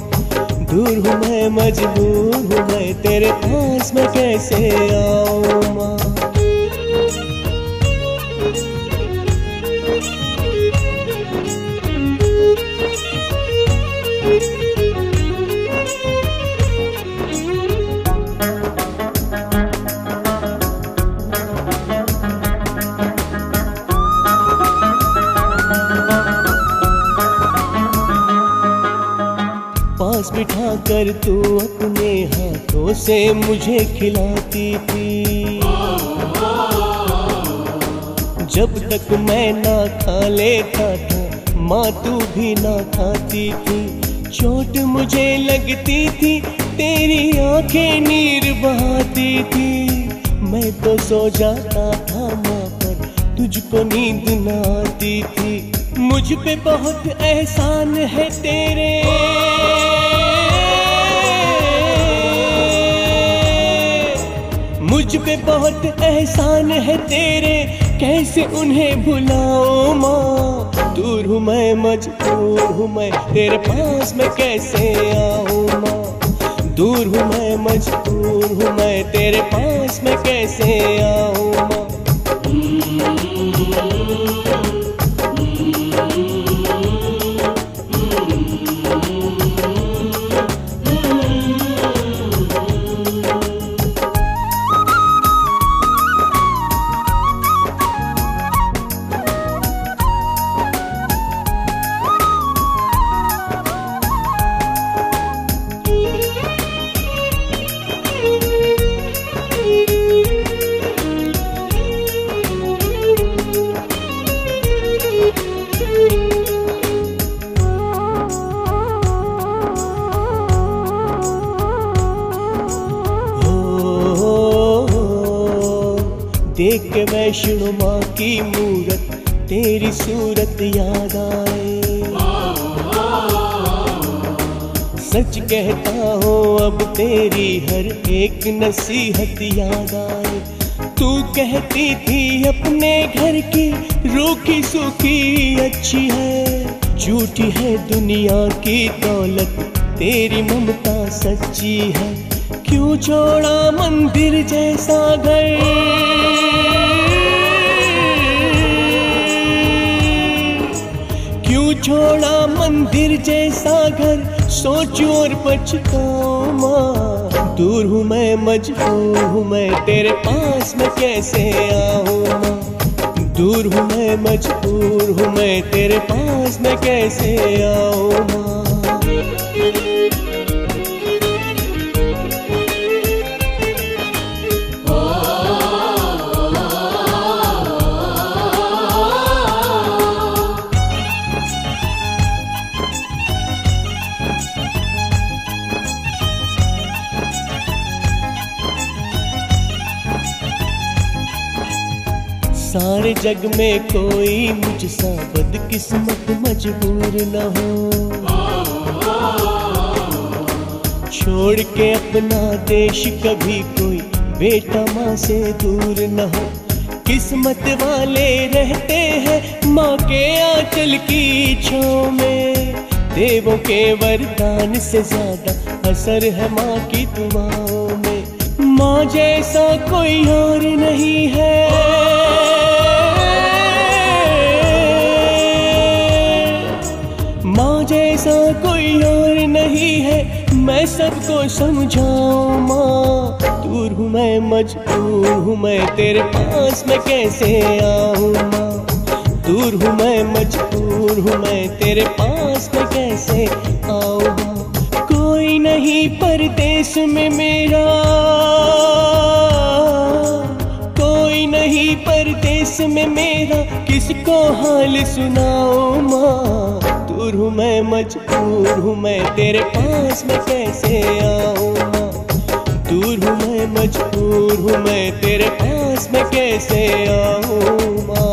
दूर हूँ मैं मजबूर हूँ मैं, तेरे पास मैं कैसे आऊँ माँ। पास बिठा कर तू अपने हाथों से मुझे खिलाती थी, जब तक मैं ना खा लेता था माँ तू भी ना खाती थी। चोट मुझे लगती थी, तेरी आंखें नीर बहाती थी। मैं तो सो जाता था माँ पर, तुझको नींद न आती थी। मुझ पे बहुत एहसान है तेरे, मुझ पे बहुत एहसान है तेरे, कैसे उन्हें भुलाऊं माँ। दूर हूँ मैं मजबूर हूँ मैं, तेरे पास मैं कैसे आऊँ माँ। दूर हूँ मैं मजबूर हूँ मैं, तेरे पास मैं कैसे आऊँ माँ। वैष्णो माँ की मूरत तेरी सूरत याद आए। सच कहता हूँ अब तेरी हर एक नसीहत याद आए। तू कहती थी अपने घर की रूखी सूखी अच्छी है, झूठी है दुनिया की दौलत तेरी ममता सच्ची है। क्यों छोड़ा मंदिर जैसा घर, क्यों छोड़ा मंदिर जैसा घर, सोचूं और पछताऊं माँ। दूर हूँ मैं, मजबूर हूँ मैं, तेरे पास मैं कैसे आऊँ माँ। दूर हूँ मैं, मजबूर हूँ मैं, तेरे पास मैं कैसे आऊँ माँ। सारे जग में कोई मुझसा बदकिस्मत मजबूर न हो, छोड़ के अपना देश कभी कोई बेटा माँ से दूर न हो। किस्मत वाले रहते हैं माँ के आंचल की छाँव में, देवों के वरदान से ज्यादा असर है माँ की दुआओं में। माँ जैसा कोई और नहीं है, माँ जैसा कोई और नहीं है, मैं सबको समझाऊं माँ। दूर हूँ मैं, मजबूर हूँ मैं, तेरे पास मैं कैसे आऊँ माँ। दूर हूँ मैं, मजबूर हूँ मैं, तेरे पास मैं कैसे आऊँ माँ। कोई नहीं परदेश में मेरा, कोई नहीं परदेश में मेरा, किसको हाल सुनाऊं माँ। दूर हूँ मैं, मजबूर हूँ मैं, तेरे पास मैं कैसे आऊँ माँ। दूर हूँ मैं, मजबूर हूँ मैं, तेरे पास मैं कैसे आऊँ माँ।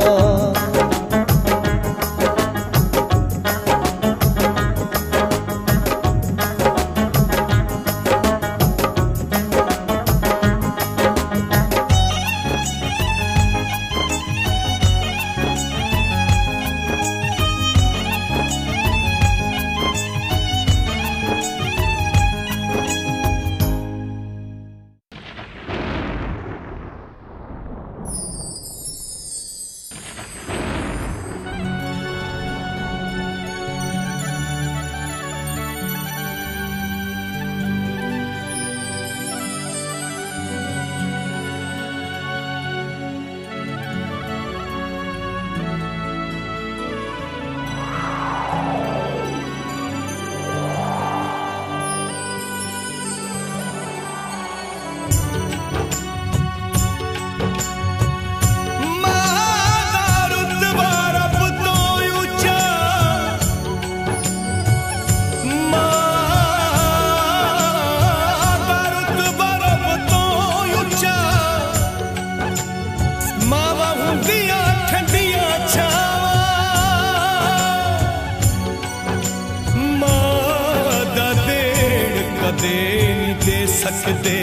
सकदे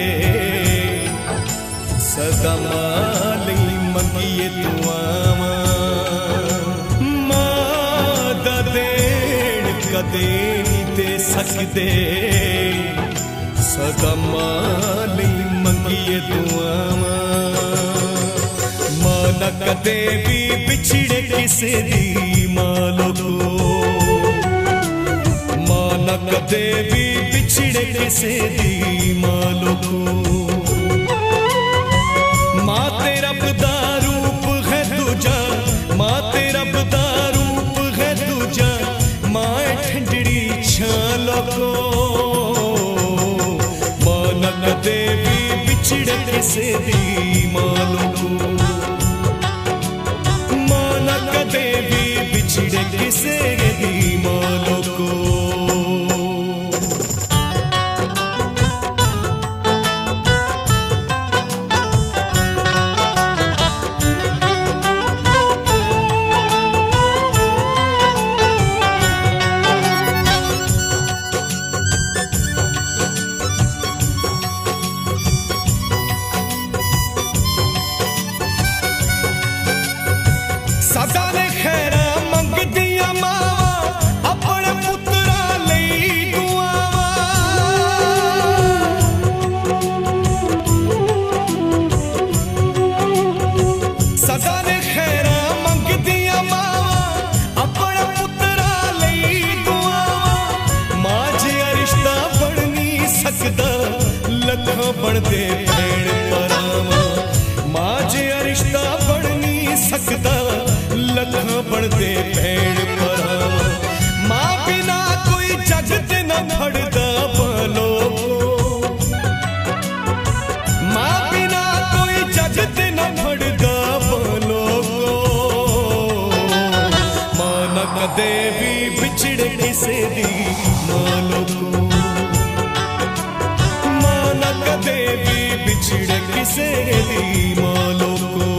सदा माली मंगिए दुआवां मां दा देण कदे नहीं दे सकदे सदा माली मंगिए दुआवां मां न कदे भी बिछड़े किसे दी मालो को मां न कदे भी बिछड़े किसे दी मालो को मां तेरा रब्दा रूप है दूजा मां तेरा रब्दा रूप है दूजा मां ठंडड़ी छालो को मां न कदे भी बिछड़े किसे दी मालो को मां न कदे भी बिछड़े किसे दी मालो को सदा ने खैरा मंगदियां मावां अपने पुत्तरां लई दुआवां सदा ने खैरा मंगदियां मावां अपने पुत्तरां लई दुआवां मां जिहा रिश्ता बन नहीं सकदा लखां बनदे भैण भरावां मां जिहा रिश्ता बन नहीं सकदा लखां बनदे भैण भरावां मां बिना कोई जग ते न फड़दा बोलो मां बिना कोई जग ते न फड़दा बोलो मां न कदे भी बिछड़े किसे दी मां न कदे भी बिछड़े किसे दी मां लोगो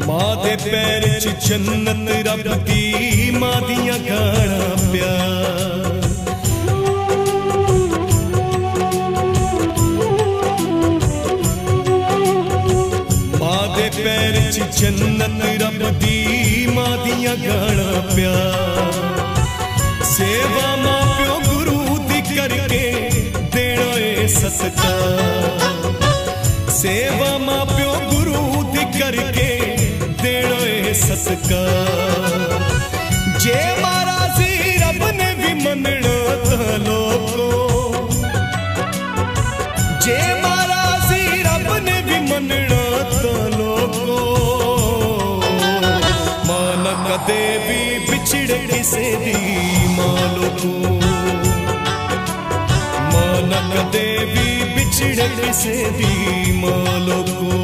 मां दे पैर च जन्नत रब दी मां दियां गाना प्यार मां दे पैर च जन्नत रब दी मां दियां गाना प्यार सेवा मां प्यो गुरु दी करके देना ए सत्कार सेवा मां प्यो गुरु दी करके देना ए सत्कार जे महाराजी रब ने भी मनना तां लोगो जे महाराजी रब ने भी मनना तां लोगो मां न कदे भी बिछड़े किसे दी मां लोगो मां न कदे भी बिछड़े किसे दी मां लोगो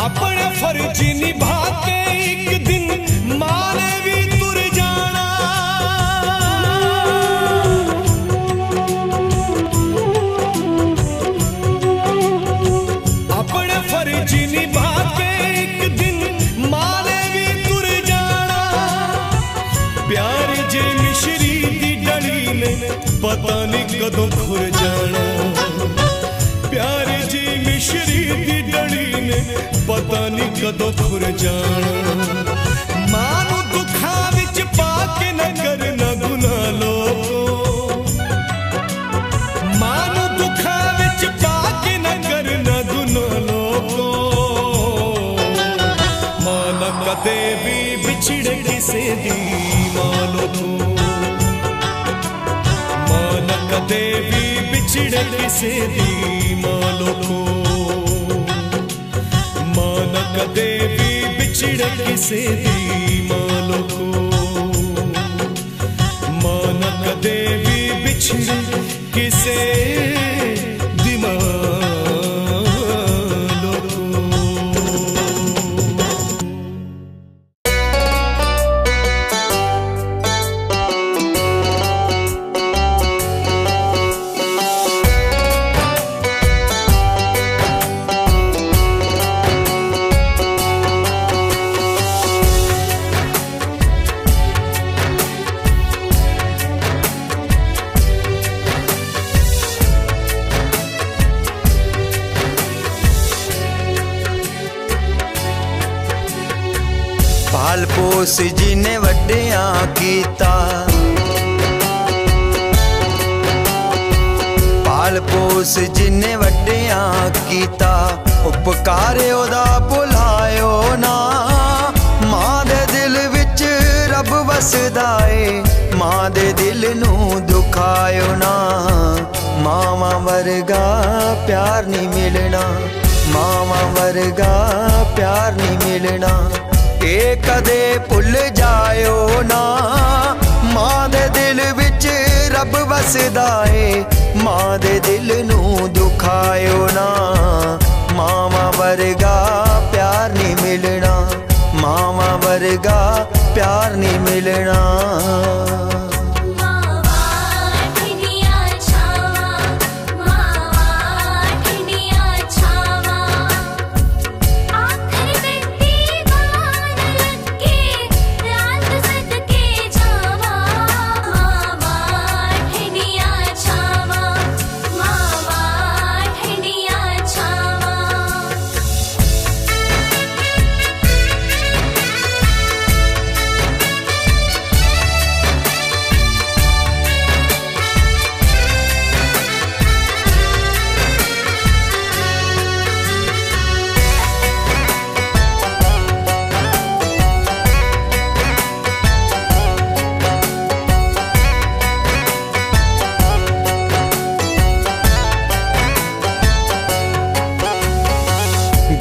अपने फर्ज निभा के एक दिन मां ने भी तुर जाना अपने फर्ज निभा के एक दिन मां ने भी तुर जाना प्यार जे मिश्री दी डली ने पता नहीं कदों खुर जाना प्यार जी मिश्री दी डली ने पता नहीं कदों खुर जाना मां नू दुखां विच पा के न करना गुनाह लोगो मां नू दुखां विच पा के न करना गुनाह लोगो मां न कदे भी बिछड़े किसे दी मां लोगो मां न कदे भी बिछड़े किसे दी मां लोगो मां न कदे भी बिछड़े किसे दी मां लोगो मां न कदे भी बिछड़े किसे दी मां लोगो पाल पोस जिने वड्डियां कीता पाल पोस जिने वड्डियां कीता उपकार ओदा भुलायो ना मां दे दिल विच रब वसदा ए मां दे दिल नू दुखायो ना। मावा वर्गा प्यार नहीं मिलना, मावा वर्गा प्यार नहीं मिलना। ए कदे भुल जायो ना, मां दे दिल विच रब वसदा ए। मां दे दिल नू दुखायो ना, मावा वर्गा प्यार नहीं मिलना, मावा वर्गा प्यार नहीं मिलना।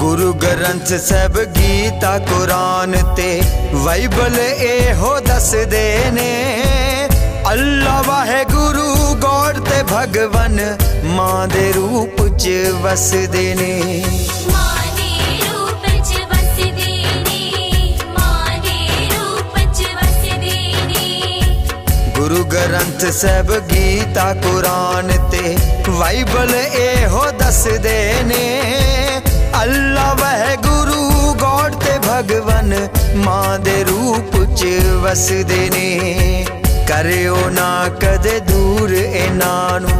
गुरु ग्रंथ साहिब गीता कुरान ते बाइबल एहो दसदे ने। अल्लाह वाहेगुरु गॉड ते भगवन मां दे रूप च वसदे ने। गुरु ग्रंथ साहिब गीता कुरान ते बाइबल एहो दसदे ने। अल्लाह वाहेगुरु गॉड ते भगवन मां दे रूप च वसदे ने। करियो ना कदे दूर इन्हां नू,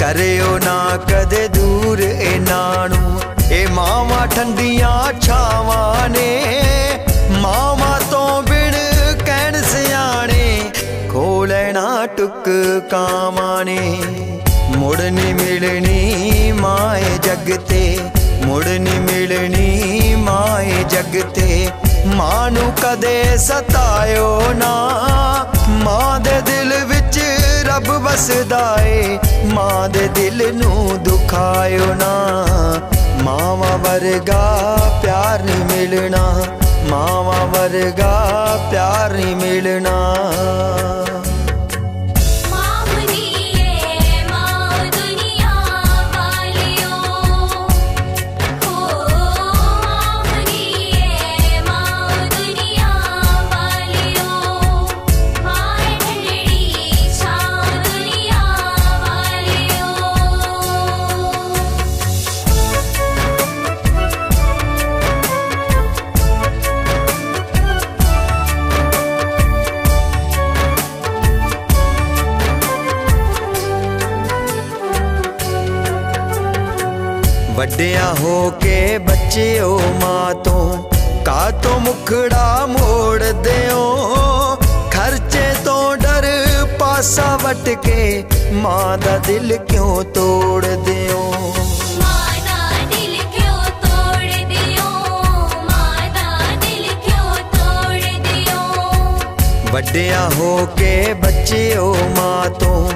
करियो ना कदे दूर इन्हां नू। ए मावां ठंडियां छावां ने, मावां तो बिन कहण सियाणे खो लेना टुक कावां ने। मुड़ नी मिलनी माए जगते, मुड़ नी मिलनी माए जगते। मां नू कदे सतायो ना, मां दे दिल विच रब वसदा ए। मां दे दिल नू दुखायो ना, मावा वर्गा प्यार नहीं मिलना, मावा वर्गा प्यार नहीं मिलना। ਵੱਡਿਆਂ ਹੋ ਕੇ ਬੱਚਿਓ ਮਾਂ ਤੋਂ ਕਾਤੋਂ ਮੁਖੜਾ ਮੋੜਦੇ ਹੋ। ਖਰਚੇ ਤੋਂ ਡਰ ਪਾਸਾ ਵਟ ਕੇ ਮਾਂ ਦਾ ਦਿਲ ਕਿਉਂ ਤੋੜਦੇ ਹੋ। ਮਾਂ ਦਾ ਦਿਲ ਕਿਉਂ ਤੋੜਦੇ ਹੋ, ਮਾਂ ਦਾ ਦਿਲ ਕਿਉਂ ਤੋੜਦੇ ਹੋ। ਵੱਡਿਆਂ ਹੋ ਕੇ ਬੱਚਿਓ ਮਾਂ ਤੋਂ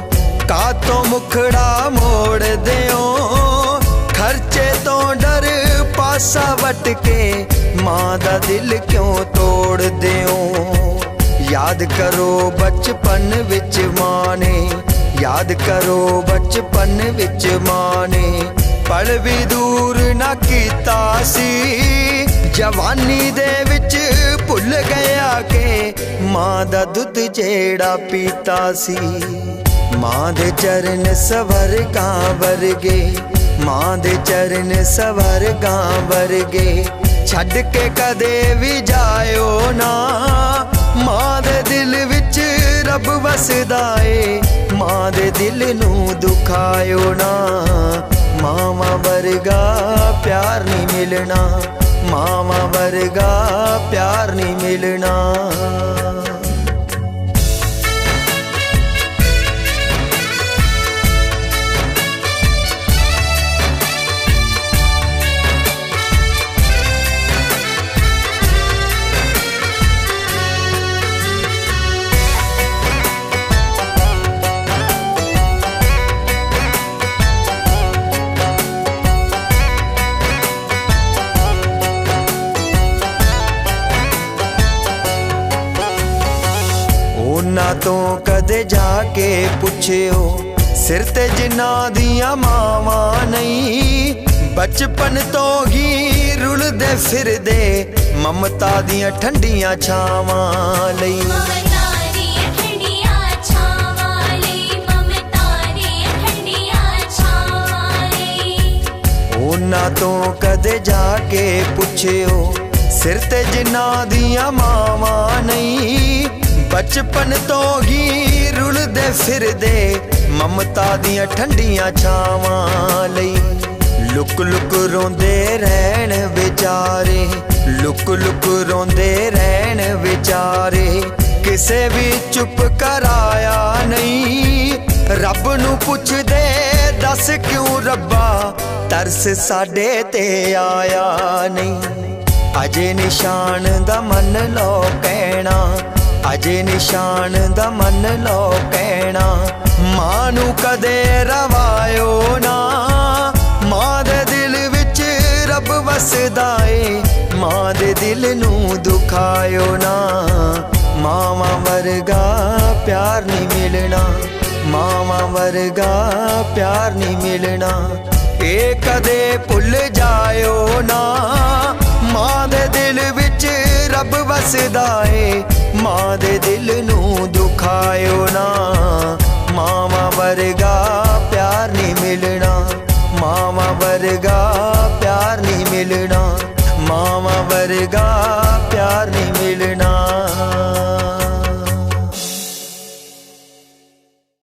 ਕਾਤੋਂ ਮੁਖੜਾ ਮੋੜਦੇ ਹੋ। खर्चे तो डर पासा वट के मां दा दिल क्यों तोड़ दियो। याद करो बचपन विच मां ने, याद करो बचपन विच मां ने पल भी दूर ना कीता सी। जवानी दे विच भुल गया के मां दा दुध जेड़ा पीता सी। मां दे चरण स्वर्गां वर्गे, मां दे चरण स्वर्गां वर्गे छड़ के कदे भी जायो ना। मां दे दिल विच रब वसदा ए, मां दे दिल नू दुखायो ना। मावा वर्गा प्यार नहीं मिलना, मावा वर्गा प्यार नहीं मिलना। जाके पुछियो सिर ते जिन्हां दियां मावां नहीं बचपन तो ही रुलदे फिरदे ममता दियां ठंडियां छावां लई उन्हां तो कदे जाके पुछियो सिर ते जिन्हां दियां मावां नहीं बचपन तो ही रुलदे फिरदे ममता दियां ठंडियां छावां लई लुक लुक रोंदे रहन बेचारे लुक लुक रोंदे रहन बेचारे किसे भी चुप कराया नहीं रब नू पुछदे दस क्यों रब्बा तरस साडे ते आया नहीं अजे निशान दा मन लो कहना अजे निशान दा मन लो कहना मां नू कदे रवायो ना मां दे दिल विच रब वसदा ए मां दे दिल नू दुखायो ना मावा वर्गा प्यार नहीं मिलना मावा वर्गा प्यार नहीं मिलना ए कदे भुल जायो ना मां दे दिल विच रब वसदा ए मां दे दिल नू दुखायो ना मावा वर्गा प्यार नहीं मिलना मावा वर्गा प्यार नहीं मिलना मावा वर्गा प्यार नहीं मिलना